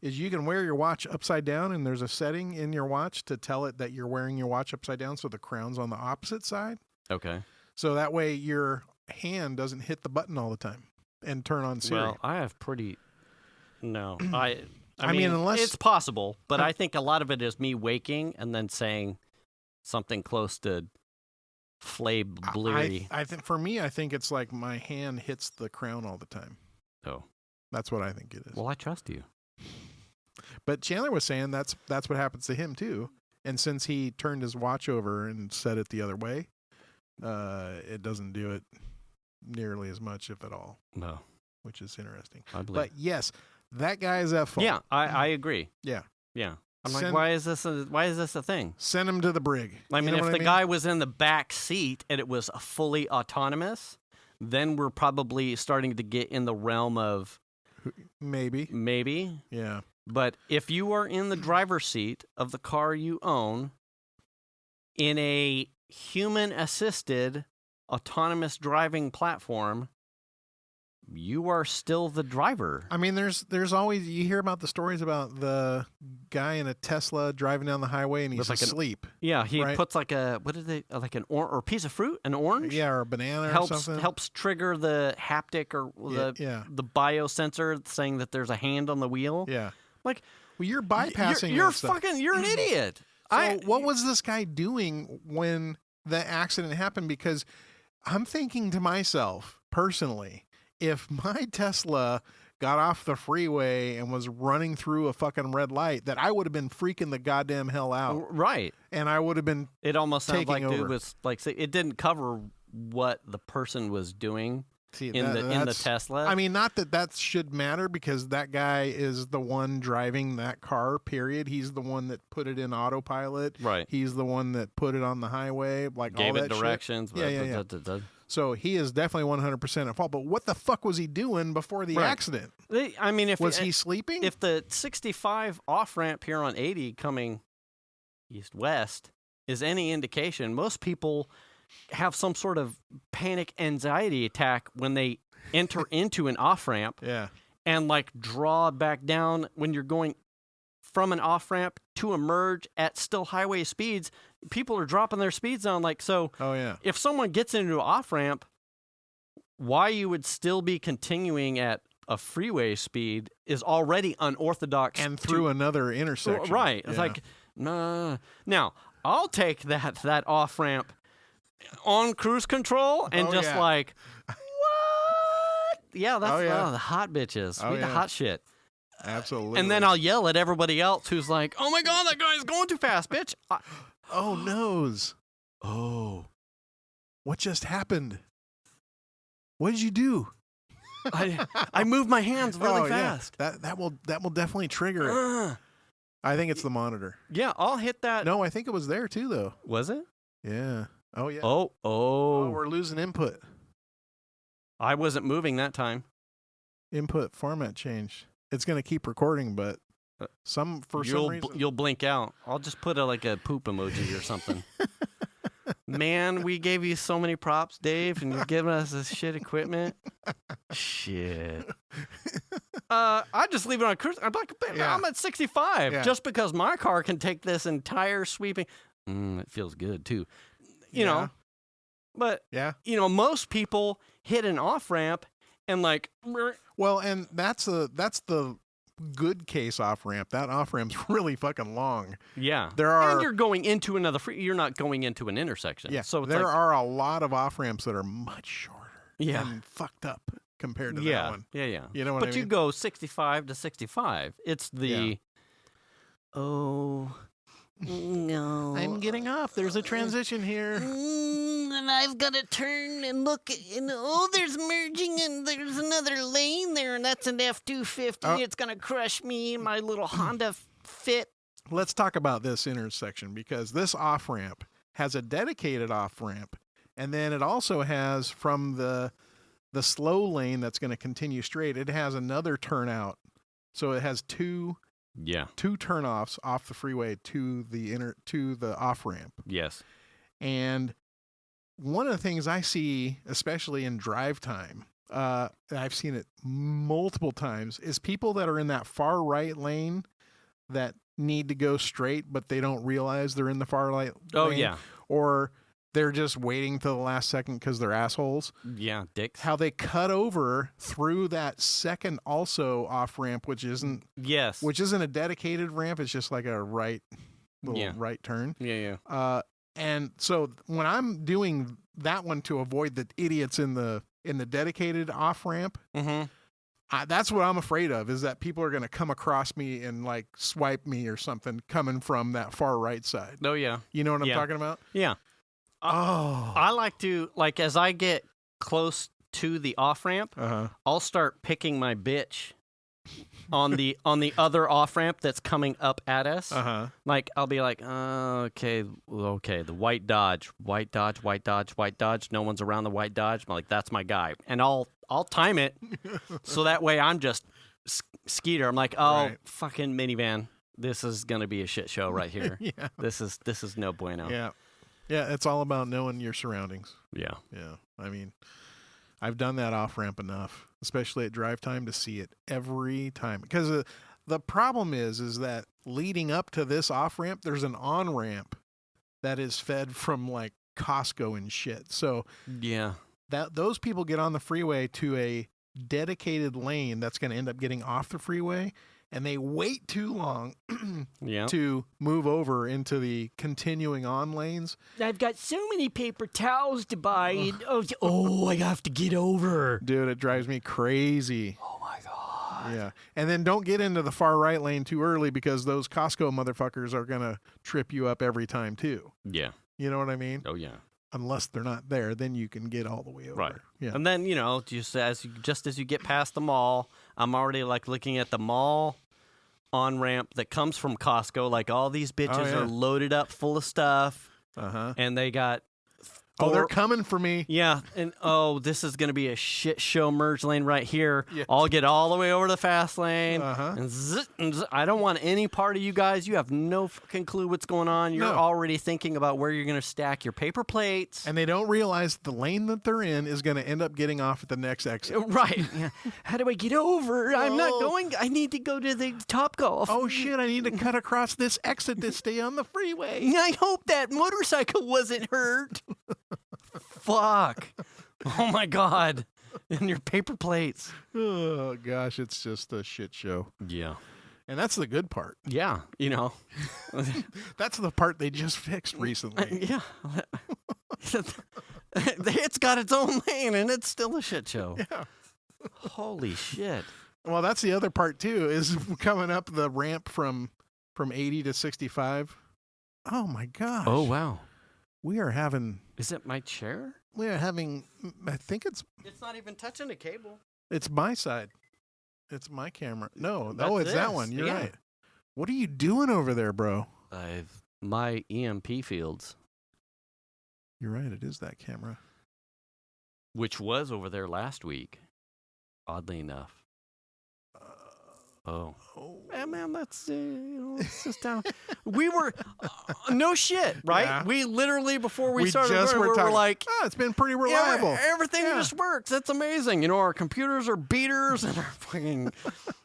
is you can wear your watch upside down, and there's a setting in your watch to tell it that you're wearing your watch upside down, so the crown's on the opposite side. Okay. So that way your hand doesn't hit the button all the time and turn on Siri. Well, I have pretty... No, I mean, unless it's possible, but I think a lot of it is me waking and then saying something close to flay bleary. I think for me, I think it's like my hand hits the crown all the time. Oh, that's what I think it is. Well, I trust you. But Chandler was saying that's what happens to him too. And since he turned his watch over and set it the other way, it doesn't do it nearly as much, if at all. No, which is interesting. I believe. But yes. That guy is at fault. Yeah, I agree. Yeah. I'm like, why is this a thing? Send him to the brig. I mean, if the guy was in the back seat and it was fully autonomous, then we're probably starting to get in the realm of maybe. Yeah. But if you are in the driver's seat of the car you own in a human-assisted autonomous driving platform, you are still the driver. I mean, there's always, you hear about the stories about the guy in a Tesla driving down the highway and he's asleep. He puts like a, what is it, like an or piece of fruit, an orange? Yeah, or a banana or something. Helps trigger the haptic or the biosensor saying that there's a hand on the wheel. Yeah. Like, well, you're bypassing you're an idiot. So what was this guy doing when the accident happened? Because I'm thinking to myself, personally, if my Tesla got off the freeway and was running through a fucking red light, that I would have been freaking the goddamn hell out. Right. And I would have been It almost sounds like over. Dude was like, it didn't cover what the person was doing in the Tesla. I mean, not that should matter, because that guy is the one driving that car, period. He's the one that put it in autopilot. Right. He's the one that put it on the highway, like gave all it that directions. Shit. Yeah. So he is definitely 100% at fault. But what the fuck was he doing before the accident? I mean, was he sleeping? If the 65 off ramp here on 80 coming east-west is any indication, most people have some sort of panic anxiety attack when they enter into an off ramp. Yeah. And like draw back down when you're going from an off ramp to a merge at still highway speeds. People are dropping their speeds down. Like, so if someone gets into an off ramp, why you would still be continuing at a freeway speed is already unorthodox. And through another intersection. Right. It's like, nah. Now, I'll take that off ramp on cruise control and like, what? Yeah, that's the hot bitches. We the hot shit. Absolutely. And then I'll yell at everybody else who's like, oh my God, that guy's going too fast, bitch. Oh, noes. Oh. What just happened? What did you do? I moved my hands really fast. Yeah. That will definitely trigger it. I think it's the monitor. Yeah, I'll hit that. No, I think it was there too, though. Was it? Yeah. Oh, yeah. Oh, we're losing input. I wasn't moving that time. Input format changed. It's going to keep recording, but some reason you'll blink out. I'll just put a poop emoji or something. Man, we gave you so many props, Dave, and you're giving us this shit equipment. Shit. I just leave it on cruise. I'm at 65 just because my car can take this entire sweeping. It feels good too, you know. But most people hit an off ramp and like. Well, and that's the good case off ramp. That off ramp's really fucking long. Yeah, and you're going into another you're not going into an intersection. Yeah, so there are a lot of off ramps that are much shorter. Yeah, and fucked up compared to that one. Yeah. You know what I mean? But you go 65 to 65. It's the no. I'm getting off. There's a transition here. And I've got to turn and look. And there's merging and there's another lane there. And that's an F-250. It's going to crush me in my little Honda Fit let's talk about this intersection, because this off-ramp has a dedicated off-ramp, and then it also has, from the slow lane that's going to continue straight, it has another turnout. So it has two turnoffs off the freeway to the off-ramp. Yes. And one of the things I see, especially in drive time, I've seen it multiple times, is people that are in that far right lane that need to go straight, but they don't realize they're in the far right lane. Oh, yeah. Or they're just waiting till the last second because they're assholes. Yeah, dicks. How they cut over through that second also off ramp, which isn't a dedicated ramp. It's just like a right turn. Yeah. And so when I'm doing that one to avoid the idiots in the dedicated off ramp, that's what I'm afraid of, is that people are going to come across me and like swipe me or something coming from that far right side. Oh yeah. You know what I'm talking about? Yeah. I like to, like, as I get close to the off ramp, I'll start picking my bitch on the other off ramp that's coming up at us. Like, I'll be like, okay, the white Dodge. No one's around the white Dodge. I'm like, that's my guy, and I'll time it so that way I'm just Skeeter. I'm like, fucking minivan. This is gonna be a shit show right here. Yeah. This is no bueno. Yeah. Yeah, it's all about knowing your surroundings. Yeah. Yeah. I mean, I've done that off-ramp enough, especially at drive time, to see it every time. Because the problem is that leading up to this off-ramp, there's an on-ramp that is fed from, like, Costco and shit. So yeah, those people get on the freeway to a dedicated lane that's going to end up getting off the freeway, and they wait too long to move over into the continuing on lanes. I've got so many paper towels to buy. And, I have to get over. Dude, it drives me crazy. Oh, my God. Yeah. And then don't get into the far right lane too early, because those Costco motherfuckers are going to trip you up every time, too. Yeah. You know what I mean? Oh, yeah. Unless they're not there, then you can get all the way over. Right. Yeah. And then, just as you get past the mall, I'm already like looking at the mall on-ramp that comes from Costco. Like, all these bitches are loaded up full of stuff. And they got... they're coming for me. Yeah, and this is going to be a shit show merge lane right here. Yeah. I'll get all the way over to the fast lane. And I don't want any part of you guys. You have no fucking clue what's going on. You're already thinking about where you're going to stack your paper plates. And they don't realize the lane that they're in is going to end up getting off at the next exit. Right. Yeah. How do I get over? I'm not going. I need to go to the Topgolf. Oh, shit, I need to cut across this exit to stay on the freeway. I hope that motorcycle wasn't hurt. Fuck. Oh, my God. And your paper plates. Oh, gosh, it's just a shit show. Yeah. And that's the good part. Yeah, That's the part they just fixed recently. Yeah. It's got its own lane, and it's still a shit show. Yeah. Holy shit. Well, that's the other part, too, is coming up the ramp from 80 to 65. Oh, my gosh. Oh, wow. We are having... Is it my chair? We are having... I think it's... It's not even touching the cable. It's my side. It's my camera. No, it's this. That one. You're right. What are you doing over there, bro? My EMP fields. You're right. It is that camera. Which was over there last week, oddly enough. Man, that's it's just down. We were no shit, right? Yeah. We literally, before we started, we were like, it's been pretty reliable. Everything just works. That's amazing. Our computers are beaters, and our fucking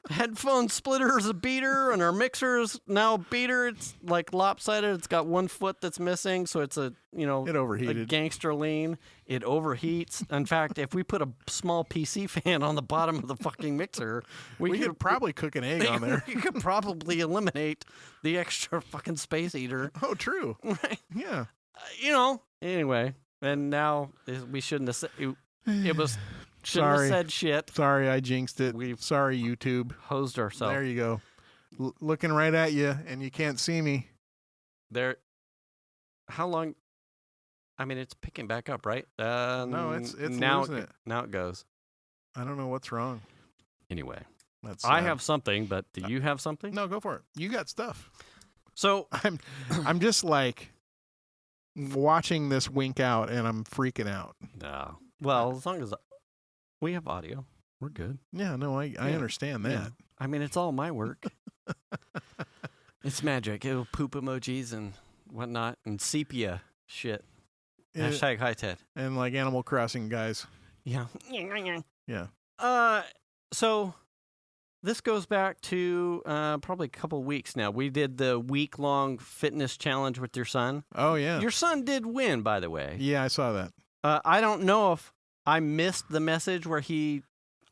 headphone splitters a beater, and our mixer's now beater. It's like lopsided. It's got one foot that's missing, so it's it overheated. A gangster lean. It overheats. In fact, if we put a small PC fan on the bottom of the fucking mixer, we could probably cook an egg on there. We could probably eliminate the extra fucking space heater. Oh, true. Right? Yeah. Anyway, and now we shouldn't have said it was. Shouldn't have said shit. Sorry, I jinxed it. Sorry, YouTube. Hosed ourselves. There you go. Looking right at you, and you can't see me. How long? I mean, it's picking back up, right? No, it's now. Losing it. Now it goes. I don't know what's wrong. Anyway, that's. I have something, but do you have something? No, go for it. You got stuff. So I'm just like watching this wink out, and I'm freaking out. No. Well, as long as we have audio, we're good. Yeah, no, I understand that. Yeah. I mean, it's all my work. It's magic. It'll poop emojis and whatnot and sepia shit. Hashtag high Ted. And like Animal Crossing guys. Yeah. Yeah. So this goes back to probably a couple weeks now. We did the week-long fitness challenge with your son. Oh, yeah. Your son did win, by the way. Yeah, I saw that. I don't know if I missed the message where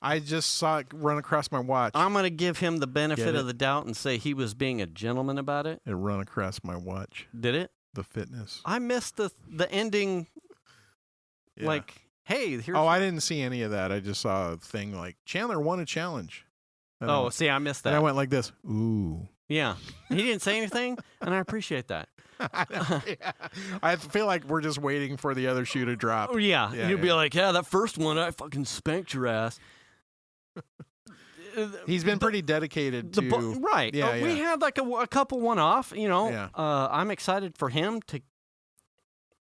I just saw it run across my watch. I'm going to give him the benefit of the doubt and say he was being a gentleman about it. It run across my watch. Did it? The fitness. I missed the ending. Yeah. Like, hey, here's... Oh, I didn't see any of that. I just saw a thing like, Chandler won a challenge. And I missed that. And I went like this. Ooh. Yeah. He didn't say anything, and I appreciate that. I feel like we're just waiting for the other shoe to drop. Yeah. You'd be like, yeah, that first one, I fucking spanked your ass. He's been pretty dedicated to... right. Yeah, We had like a couple one-off, Yeah. I'm excited for him to...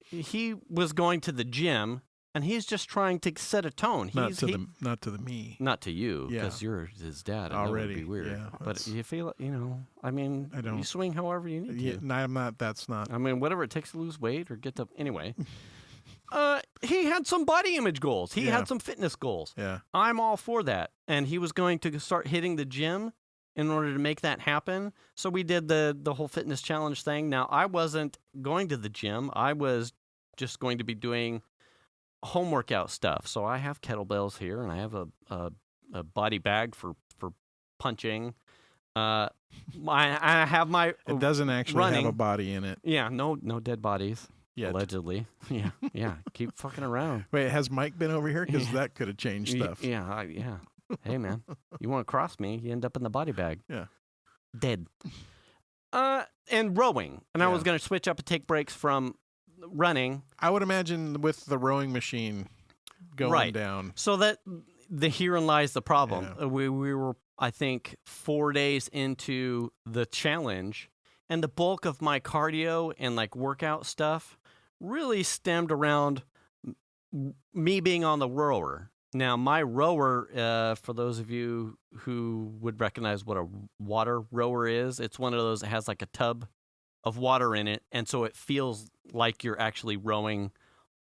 He was going to the gym, and he's just trying to set a tone. Not to the me. Not to you, because you're his dad. And already. That would be weird. Yeah, but you feel, I mean, I don't. You swing however you need to. No, I'm not. That's not. I mean, whatever it takes to lose weight or get to... Anyway. He had some body image goals. He had some fitness goals. Yeah. I'm all for that. And he was going to start hitting the gym in order to make that happen. So we did the whole fitness challenge thing. Now, I wasn't going to the gym. I was just going to be doing home workout stuff. So I have kettlebells here, and I have a body bag for punching. I have my It doesn't actually have a body in it. Yeah, no dead bodies. Yet. Allegedly. Yeah. Keep fucking around. Wait, has Mike been over here? Because that could have changed stuff. Yeah. Hey, man. You want to cross me, you end up in the body bag. Yeah. Dead. And rowing. And I was going to switch up and take breaks from running. I would imagine with the rowing machine going down. So that herein lies the problem. Yeah. We were, I think, 4 days into the challenge, and the bulk of my cardio and like workout stuff really stemmed around me being on the rower. Now, my rower, for those of you who would recognize what a water rower is, it's one of those that has like a tub of water in it, and so it feels like you're actually rowing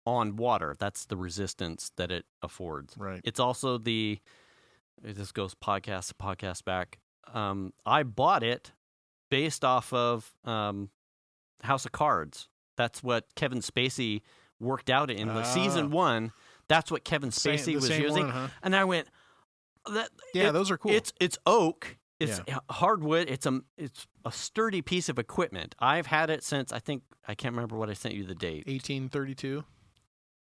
on water. That's the resistance that it affords. Right. It's also this goes podcast to podcast back. I bought it based off of House of Cards. That's what Kevin Spacey worked out in. Like season 1, that's what Kevin Spacey was using. One, huh? And I went, those are cool. It's oak. It's hardwood. It's a sturdy piece of equipment. I've had it since I can't remember what I sent you the date. 1832.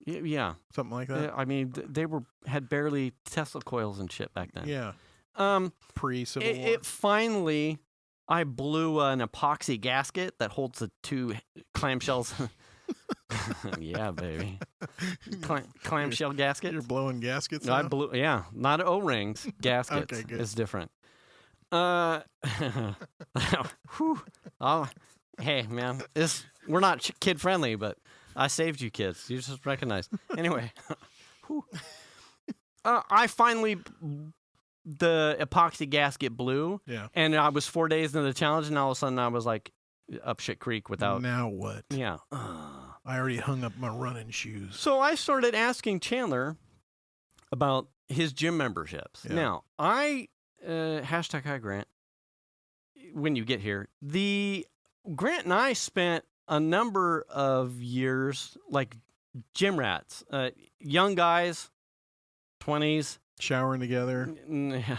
Yeah, something like that. I mean, they had barely Tesla coils and shit back then. Yeah. Pre-Civil War. It finally, I blew an epoxy gasket that holds the 2 clamshells. Yeah, baby. Clamshell gasket. You're blowing gaskets? No, I blew. Yeah, not O-rings. Gaskets. Okay, good. It's different. Whew. Oh, hey, man, we're not kid friendly, but I saved you kids. You just recognize. Anyway, I finally the epoxy gasket blew. Yeah. And I was 4 days into the challenge, and all of a sudden I was like up shit creek without. Now what? Yeah. I already hung up my running shoes. So I started asking Chandler about his gym memberships. Yeah. Now, hashtag hi Grant, when you get here, Grant and I spent a number of years like gym rats, young guys, 20s. Showering together.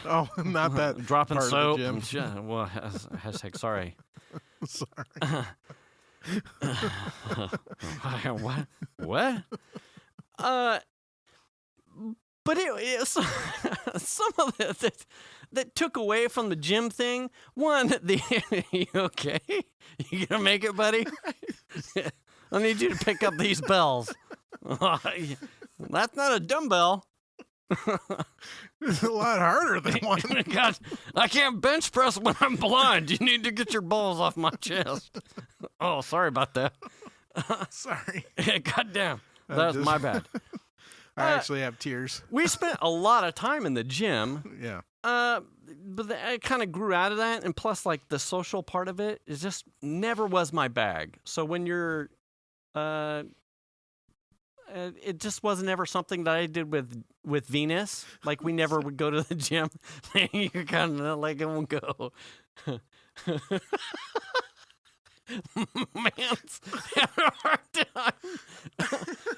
Oh, not that. Dropping part soap. Of the gym. Well, hashtag sorry. Sorry. What? But it some of it that took away from the gym thing. One, you okay? You gonna make it, buddy? I need you to pick up these bells. That's not a dumbbell. It's a lot harder than one. God, I can't bench press when I'm blind. You need to get your balls off my chest. Oh, sorry about that. Sorry. Goddamn. That's my bad. I actually have tears. We spent a lot of time in the gym. Yeah. But I kind of grew out of that. And plus, like, the social part of it is just never was my bag. So when you're, it just wasn't ever something that I did with Venus. Like, we never would go to the gym. You're kind of like, it won't go. Man's had a hard time.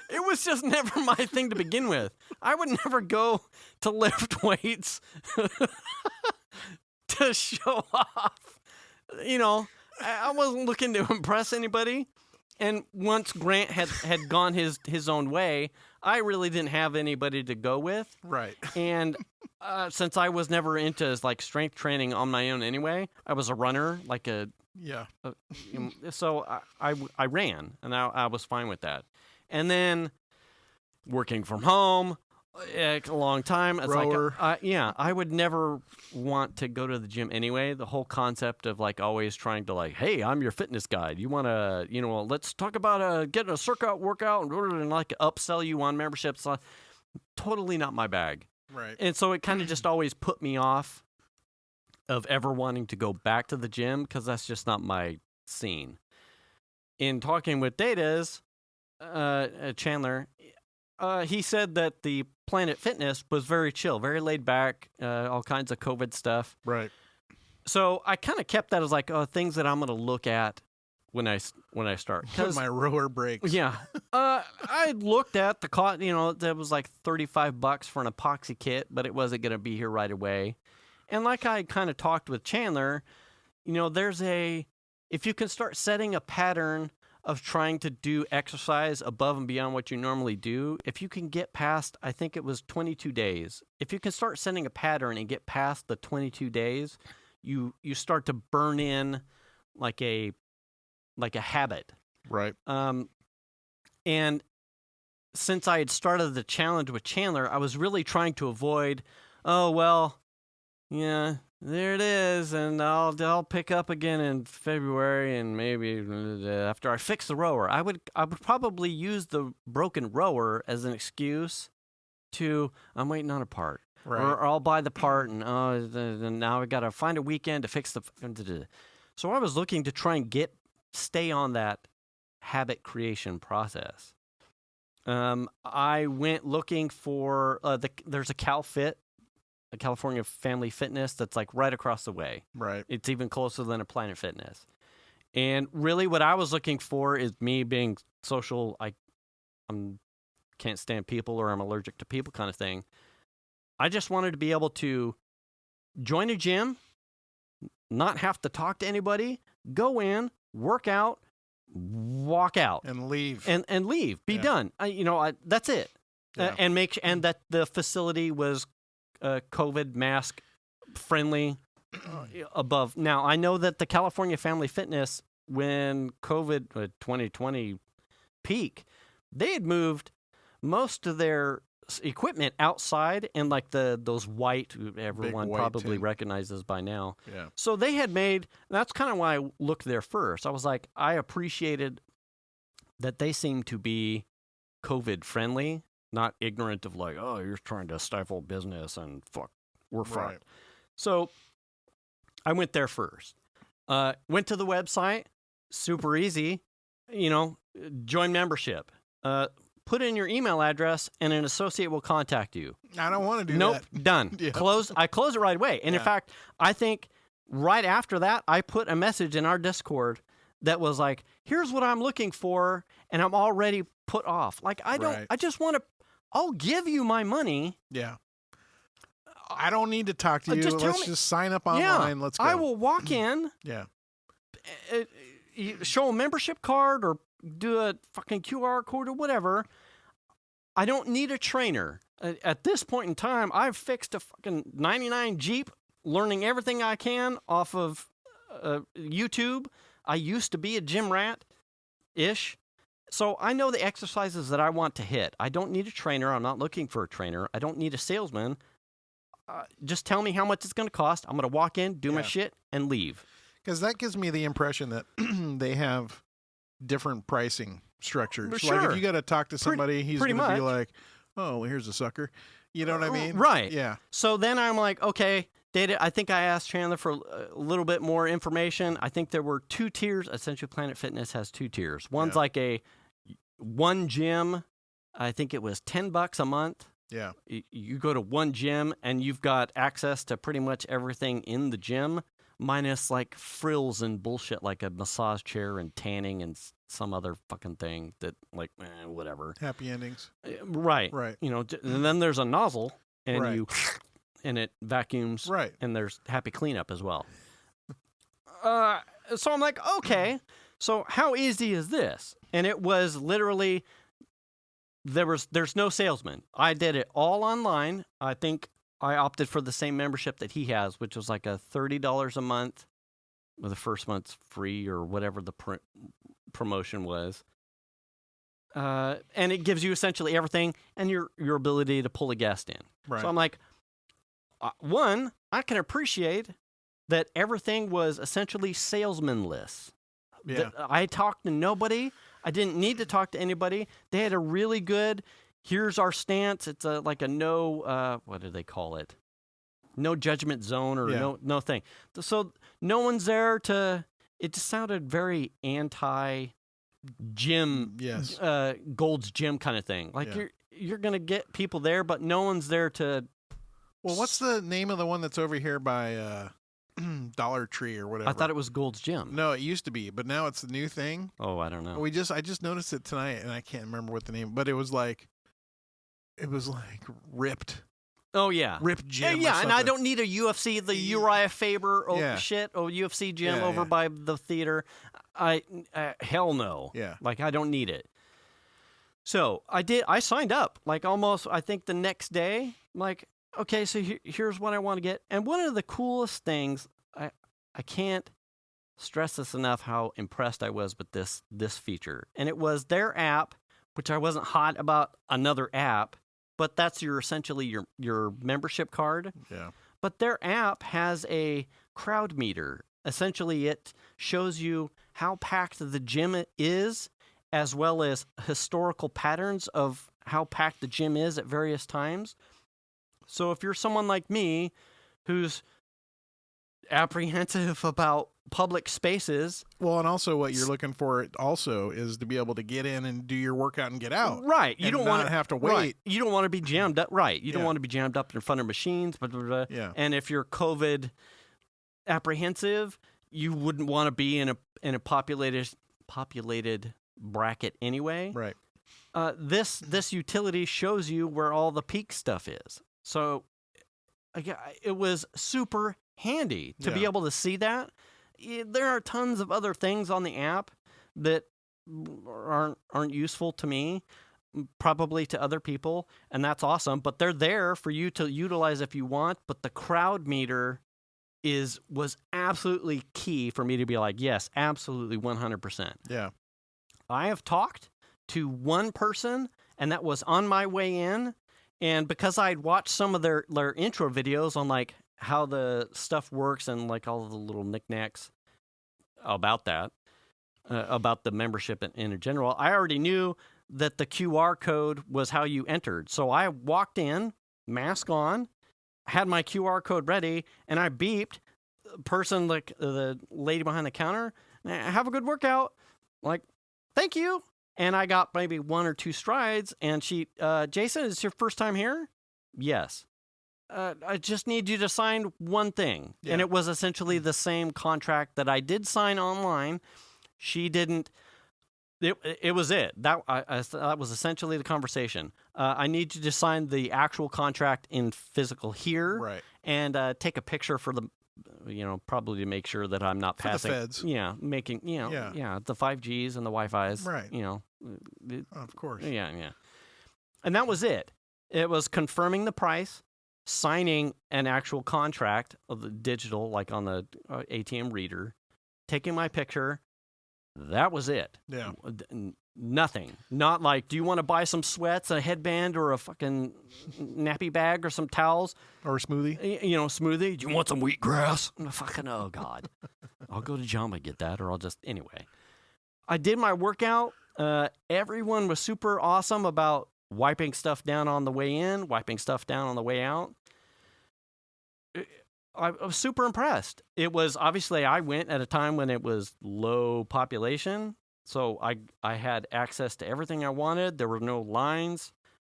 It was just never my thing to begin with. I would never go to lift weights to show off. You know, I wasn't looking to impress anybody. And once Grant had gone his own way, I really didn't have anybody to go with. Right. And since I was never into like strength training on my own anyway, I was a runner, like a yeah. So I ran, and I was fine with that. And then working from home a long time. It's Rower. like, I would never want to go to the gym anyway. The whole concept of like always trying to like, hey, I'm your fitness guide. You want to, let's talk about getting a workout and like upsell you on memberships. Totally not my bag. Right. And so it kind of just always put me off of ever wanting to go back to the gym because that's just not my scene. In talking with Data's, Chandler, he said that the Planet Fitness was very chill, very laid back, all kinds of COVID stuff. Right. So I kind of kept that as like things that I'm going to look at when I start. When my rower breaks. Yeah. I looked at the cost, that was like $35 for an epoxy kit, but it wasn't going to be here right away. And like I kind of talked with Chandler, if you can start setting a pattern of trying to do exercise above and beyond what you normally do, if you can get past, I think it was 22 days, if you can start setting a pattern and get past the 22 days, you start to burn in like a habit. Right. And since I had started the challenge with Chandler, I was really trying to avoid, yeah, there it is, and I'll pick up again in February, and maybe after I fix the rower. I would probably use the broken rower as an excuse to I'm waiting on a part, right. or I'll buy the part, and now I got to find a weekend to fix the. So I was looking to try and stay on that habit creation process. I went looking for there's a CalFit. A California Family Fitness that's like right across the way. Right. It's even closer than a Planet Fitness. And really what I was looking for is me being social. I can't stand people or I'm allergic to people kind of thing. I just wanted to be able to join a gym, not have to talk to anybody, go in, work out, walk out. And leave. And leave. Be done. That's it. Yeah. And that the facility was COVID mask friendly above. Now, I know that the California Family Fitness, when COVID 2020 peak, they had moved most of their equipment outside and like those white, everyone white probably tin. recognizes by now. Yeah. So they had that's kind of why I looked there first. I was like, I appreciated that they seemed to be COVID friendly. Not ignorant of like, oh, you're trying to stifle business and fuck, we're fucked. Right. So I went there first. Went to the website, super easy, join membership. Put in your email address and an associate will contact you. I don't want to do that. Nope, done. Yeah. I closed it right away. And in fact, I think right after that, I put a message in our Discord that was like, here's what I'm looking for, and I'm already put off. Like, I just want to, I'll give you my money. Yeah. I don't need to talk to you. Let's just sign up online. Yeah, Let's go. I will walk in. Yeah. Show a membership card or do a fucking QR code or whatever. I don't need a trainer. At this point in time, I've fixed a fucking 99 Jeep, learning everything I can off of YouTube. I used to be a gym rat-ish. So I know the exercises that I want to hit. I don't need a trainer. I'm not looking for a trainer. I don't need a salesman. Just tell me how much it's going to cost. I'm going to walk in, do my shit, and leave. Because that gives me the impression that they have different pricing structures. Sure. Like if you got to talk to somebody, he's going to be like, oh, well, here's a sucker. You know what I mean? Right. Yeah. So then I'm like, okay, Data, I think I asked Chandler for a little bit more information. I think there were 2 tiers. Essentially, Planet Fitness has 2 tiers. One's like one gym. I think it was $10 a month. Yeah. You go to one gym and you've got access to pretty much everything in the gym, minus like frills and bullshit like a massage chair and tanning and some other fucking thing that like whatever. Happy endings. Right. Right. You know, and then there's a nozzle and you and it vacuums. Right. And there's happy cleanup as well. So I'm like, okay, so how easy is this? And it was literally there's no salesman. I did it all online. I think I opted for the same membership that he has, which was like a $30 a month, with the first month's free or whatever the promotion was. And it gives you essentially everything and your ability to pull a guest in. Right. So I'm like, one, I can appreciate that everything was essentially salesmanless. Yeah. I talked to nobody. I didn't need to talk to anybody. They had a really good, here's our stance. It's like a no, what do they call it? No judgment zone or no thing. So no one's there to, it just sounded very anti-gym, Gold's Gym kind of thing. Like you're going to get people there, but no one's there to. Well, what's the name of the one that's over here by Dollar Tree or whatever? I thought it was Gold's Gym. No, it used to be, but now it's the new thing. Oh, I don't know. I just noticed it tonight, and I can't remember what the name. But it was like ripped. Oh yeah, ripped gym. Yeah, and I don't need a UFC, the Uriah Faber shit, or UFC gym over by the theater. Hell no. Yeah, like I don't need it. So I signed up like almost. I think the next day, like. Okay, so here's what I want to get. And one of the coolest things, I can't stress this enough how impressed I was with this feature. And it was their app, which I wasn't hot about another app, but that's essentially your membership card. Yeah. But their app has a crowd meter. Essentially, it shows you how packed the gym is, as well as historical patterns of how packed the gym is at various times. So if you're someone like me who's apprehensive about public spaces. Well, and also what you're looking for also is to be able to get in and do your workout and get out. Right. You don't want to have to wait. Right. You don't want to be jammed up. Right. You don't want to be jammed up in front of machines. Blah, blah, blah. Yeah. And if you're COVID apprehensive, you wouldn't want to be in a populated bracket anyway. Right. This utility shows you where all the peak stuff is. So it was super handy to be able to see that. There are tons of other things on the app that aren't useful to me, probably to other people, and that's awesome. But they're there for you to utilize if you want. But the crowd meter was absolutely key for me to be like, yes, absolutely, 100%. Yeah. I have talked to one person, and that was on my way in. And because I'd watched some of their intro videos on like how the stuff works and like all the little knickknacks about that, about the membership in general, I already knew that the QR code was how you entered. So I walked in, mask on, had my QR code ready, and I beeped person, like the lady behind the counter, have a good workout. Like, thank you. And I got maybe 1 or 2 strides, and she, Jason, is this your first time here? Yes. I just need you to sign one thing. Yeah. And it was essentially the same contract that I did sign online. She didn't. It was it. That was essentially the conversation. I need you to sign the actual contract in physical here. Right. And take a picture for the, probably to make sure that I'm not passing. For the feds. Yeah, making, the 5Gs and the Wi-Fi's. Right. Of course. Yeah. And that was it. It was confirming the price, signing an actual contract of the digital, like on the ATM reader, taking my picture, That was it. Yeah. Nothing. Not like, do you want to buy some sweats, a headband, or a fucking nappy bag, or some towels? Or a smoothie? Smoothie. Do you want some wheatgrass? Fucking, oh, God. I'll go to Jamba get that, or I'll just, anyway. I did my workout. Everyone was super awesome about wiping stuff down on the way in, wiping stuff down on the way out. I was super impressed. It was, obviously, I went at a time when it was low population, so I had access to everything I wanted. There were no lines,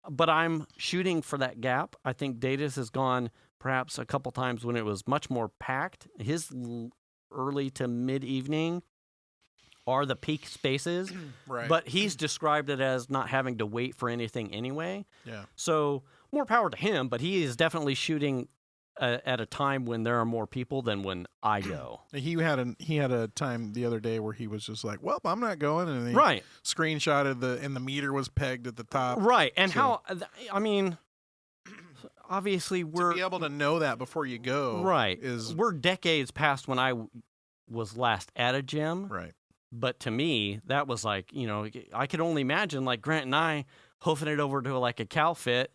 but I'm shooting for that gap. I think Datus has gone perhaps a couple times when it was much more packed. His early to mid-evening are the peak spaces, Right. But he's described it as not having to wait for anything anyway. Yeah. So more power to him, but he is definitely shooting at a time when there are more people than when I go. He had a time the other day where he was just like, "Well, I'm not going," and he Right. screenshotted and the meter was pegged at the top. Right, and So- obviously to be able to know that before you go, right. Is We're decades past when I was last at a gym. right. But to me, that was like, I could only imagine like Grant and I hoofing it over to like a cow fit,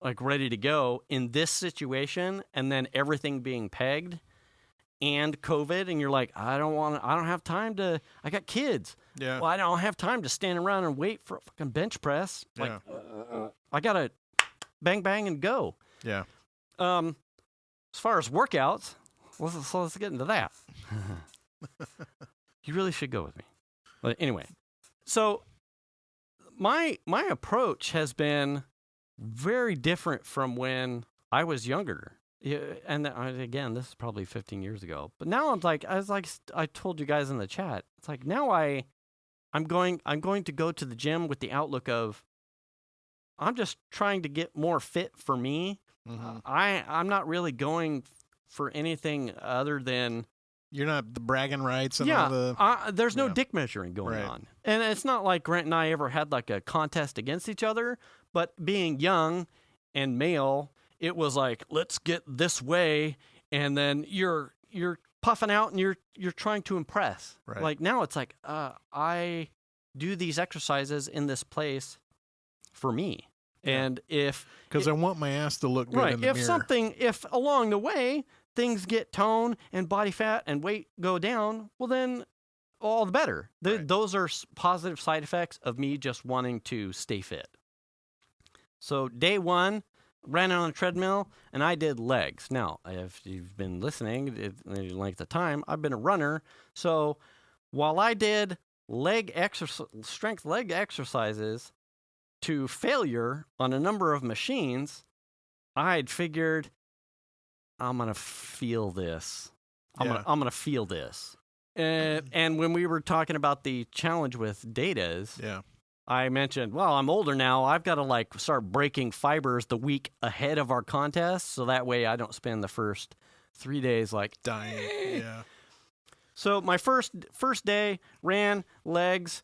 like ready to go in this situation, and then everything being pegged and COVID, and you're like, I don't have time to, I got kids. Yeah. Well, I don't have time to stand around and wait for a fucking bench press. Like, I got to bang, bang, and go. Yeah. As far as workouts, let's get into that. You really should go with me. But anyway, so my approach has been very different from when I was younger. Yeah, and again, this is probably 15 years ago. But now I told you guys in the chat, it's like now I'm going to go to the gym with the outlook of I'm just trying to get more fit for me. Mm-hmm. I'm not really going for anything other than You're not the bragging rights and all the... there's no dick measuring going on. And it's not like Grant and I ever had like a contest against each other, but being young and male, it was like, let's get this way, and then you're puffing out and you're trying to impress. Right. Like now it's like, I do these exercises in this place for me. Yeah. And because I want my ass to look good in the mirror. If along the way things get tone and body fat and weight go down, well then all the better. Those are positive side effects of me just wanting to stay fit. So day one, ran on a treadmill and I did legs. Now, if you've been listening, like the time, I've been a runner. So while I did strength leg exercises to failure on a number of machines, I'd figured I'm going to feel this. I'm going to feel this. And when we were talking about the challenge with Datas, I mentioned, well, I'm older now. I've got to like start breaking fibers the week ahead of our contest. So that way I don't spend the first 3 days like dying. Yeah. So my first day ran legs.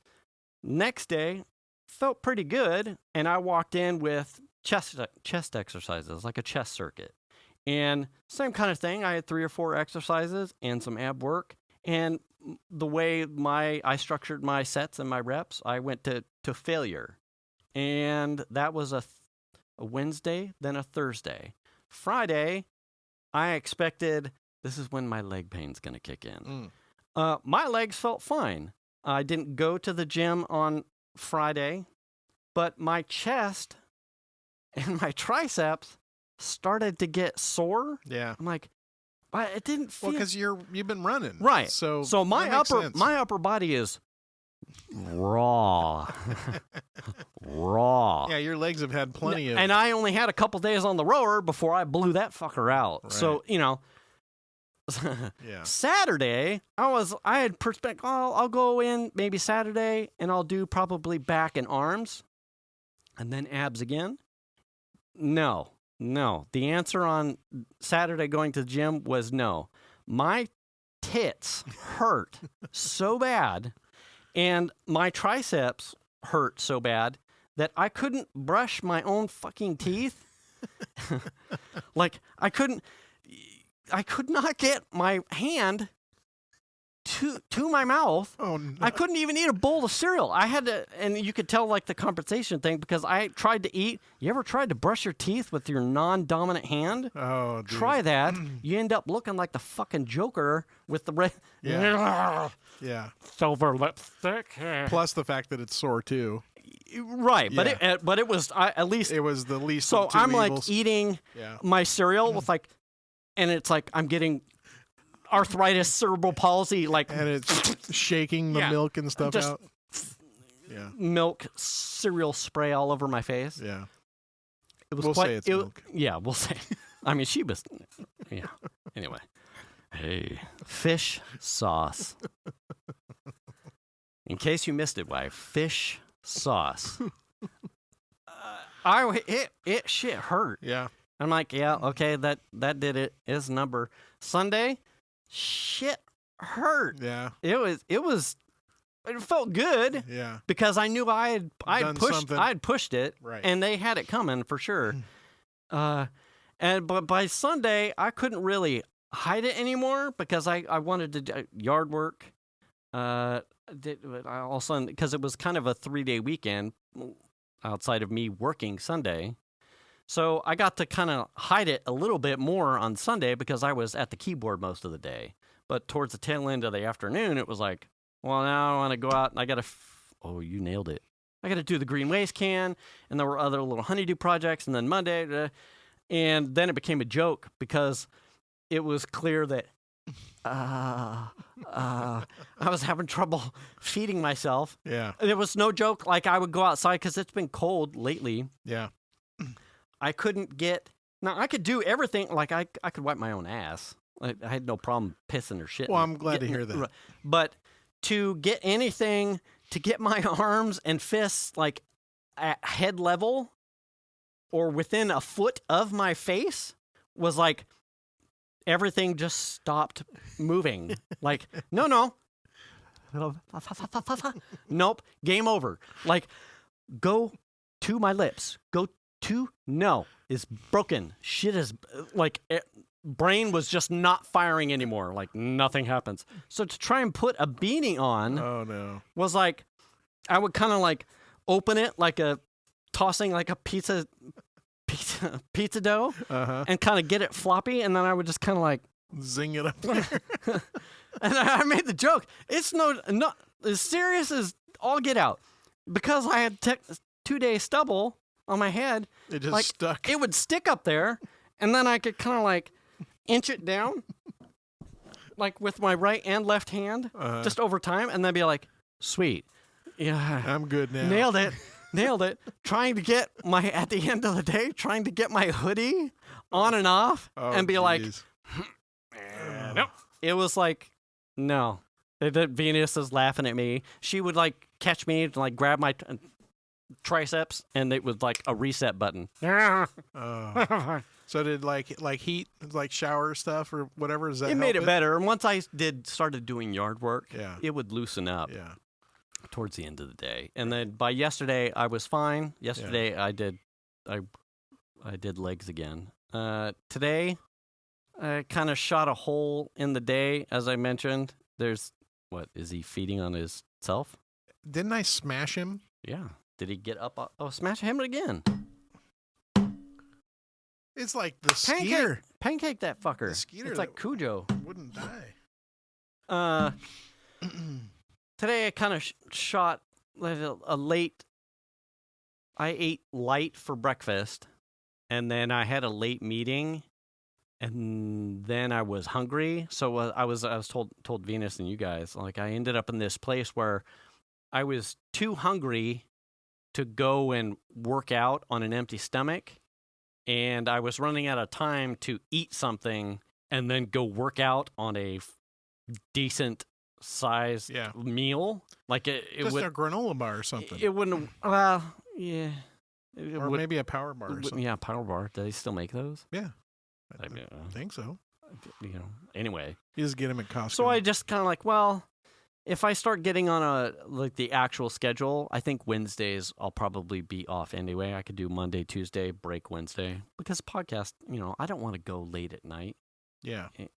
Next day felt pretty good. And I walked in with chest exercises, like a chest circuit. And same kind of thing. I had 3 or 4 exercises and some ab work. And the way I structured my sets and my reps, I went to failure. And that was a Wednesday, then a Thursday. Friday, I expected this is when my leg pain's going to kick in. My legs felt fine. I didn't go to the gym on Friday, but my chest and my triceps started to get sore. Yeah. I'm like, it didn't feel... Well, because you've been running. Right. So my upper body is raw. Raw. Yeah, your legs have had plenty of... And I only had a couple days on the rower before I blew that fucker out. Right. So, Saturday, I had perspective, I'll go in maybe Saturday and I'll do probably back and arms and then abs again. No. The answer on Saturday going to the gym was no. My tits hurt so bad and my triceps hurt so bad that I couldn't brush my own fucking teeth. Like I could not get my hand to my mouth. Oh, no. I couldn't even eat a bowl of cereal. I had to, and you could tell like the compensation thing because I tried to eat. You ever tried to brush your teeth with your non-dominant hand? Oh, dude. Try that. You end up looking like the fucking Joker with the red. Yeah. Yeah. Silver lipstick. Plus the fact that it's sore too. Right, but it was at least it was the least. So of two I'm evils. like eating my cereal with like, and it's like I'm getting arthritis, cerebral palsy, like, and it's shaking the milk and stuff just out. Yeah, milk cereal spray all over my face. Yeah, it was we'll say it's milk. Yeah, we'll say. I mean, she was. Yeah. Anyway, hey, fish sauce. In case you missed it, wife, fish sauce. It shit hurt. Yeah. I'm like, yeah, okay, that did it. Is number Sunday. Shit hurt. Yeah. It felt good. Yeah. Because I knew I'd pushed it. Right. And they had it coming for sure. But by Sunday I couldn't really hide it anymore because I wanted to do yard work. Also because it was kind of a 3-day weekend outside of me working Sunday. So I got to kind of hide it a little bit more on Sunday because I was at the keyboard most of the day. But towards the tail end of the afternoon, it was like, well, now I want to go out and I got to, you nailed it. I got to do the green waste can, and there were other little honeydew projects, and then Monday, and then it became a joke because it was clear that I was having trouble feeding myself. Yeah. There was no joke. Like I would go outside because it's been cold lately. Yeah. I couldn't get. Now I could do everything. Like I could wipe my own ass. I had no problem pissing or shitting. Well, I'm glad to hear that. But to get anything, to get my arms and fists like at head level or within a foot of my face was like everything just stopped moving. Like no. Nope. Game over. Like go to my lips. Go to no is broken. Shit is like brain was just not firing anymore. Like nothing happens. So to try and put a beanie on was like I would kind of like open it like tossing like a pizza dough and kind of get it floppy, and then I would just kind of like zing it up there. And I made the joke. It's not as serious as all get out because I had 2-day stubble on my head. It just like, stuck. It would stick up there, and then I could kind of like inch it down, like with my right and left hand, just over time, and then be like, "Sweet, yeah, I'm good now." Nailed it. Trying to get at the end of the day, trying to get my hoodie on and off, and be like, nope. It was like, no. Venus is laughing at me. She would like catch me and like grab my triceps, and it was like a reset button. So did like heat, like shower stuff or whatever? Is that it made it better. And once I started doing yard work, it would loosen up. Yeah. Towards the end of the day, and then by yesterday I was fine. Yesterday I did legs again. Today I kind of shot a hole in the day, as I mentioned. There's is he feeding on himself? Didn't I smash him? Yeah. Did he get up? Oh, smash him again. It's like the skeeter. Pancake that fucker. The skeeter. It's like Cujo. Wouldn't die. Today I kind of shot a late. I ate light for breakfast, and then I had a late meeting, and then I was hungry. So I was told Venus and you guys, like I ended up in this place where I was too hungry to go and work out on an empty stomach, and I was running out of time to eat something and then go work out on a decent size meal. Like it just would, a granola bar or something. It wouldn't. Yeah. Or maybe a power bar or something. Yeah, power bar. Do they still make those? Yeah. I think so. Anyway. You just get them at Costco. So I just kind of like, well, if I start getting on the actual schedule, I think Wednesdays I'll probably be off anyway. I could do Monday, Tuesday, break Wednesday. Because podcast, I don't want to go late at night. Yeah. And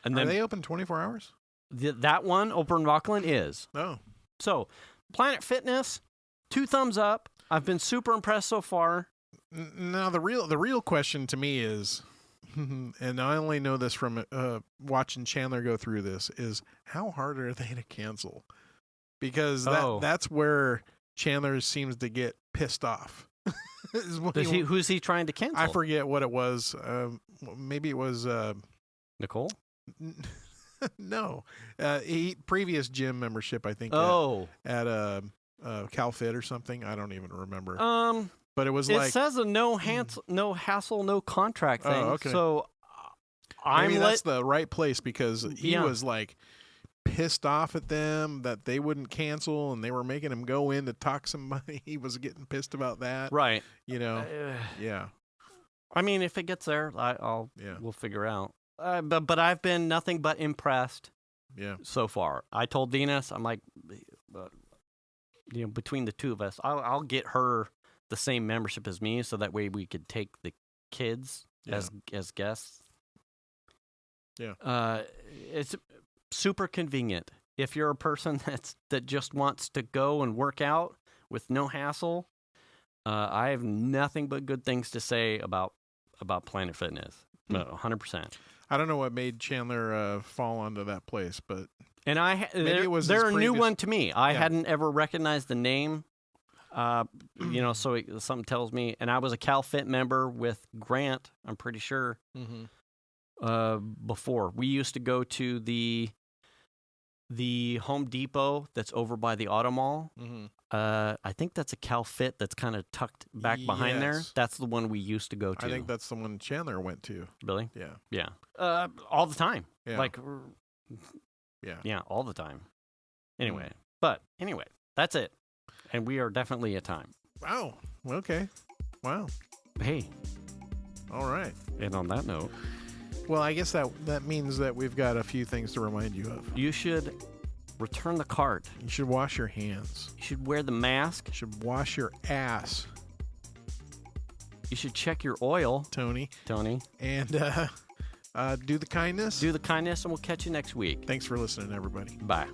then, are they open 24 hours? That one, Oprah and Rockland, is. Oh. So, Planet Fitness, 2 thumbs up. I've been super impressed so far. Now, the real question to me is, and I only know this from watching Chandler go through this, is how hard are they to cancel? Because that's where Chandler seems to get pissed off. Who's he trying to cancel? I forget what it was. Maybe it was Nicole? No. Previous gym membership, I think. At CalFit or something. I don't even remember. But it was it says a no hassle, no contract thing. Oh, okay. So that's the right place, because he was like pissed off at them that they wouldn't cancel and they were making him go in to talk somebody. He was getting pissed about that. Right. Yeah. I mean, if it gets there, we'll figure out. But I've been nothing but impressed. Yeah. So far, I told Venus, I'm like, between the two of us, I'll get her the same membership as me, so that way we could take the kids as guests. Yeah. It's super convenient if you're a person that just wants to go and work out with no hassle. I have nothing but good things to say about Planet Fitness. 100%. I don't know what made Chandler fall onto that place, but they're a new one to me. I hadn't ever recognized the name. So something tells me, and I was a CalFit member with Grant, I'm pretty sure. Before we used to go to the Home Depot that's over by the Auto Mall. I think that's a CalFit that's kind of tucked back behind there. That's the one we used to go to. I think that's the one Chandler went to. Really? Yeah. All the time. Yeah. Yeah, all the time. Anyway, that's it. And we are definitely at time. Wow. Okay. Wow. Hey. All right. And on that note, well, I guess that means that we've got a few things to remind you of. You should return the cart. You should wash your hands. You should wear the mask. You should wash your ass. You should check your oil, Tony. And do the kindness. Do the kindness, and we'll catch you next week. Thanks for listening, everybody. Bye.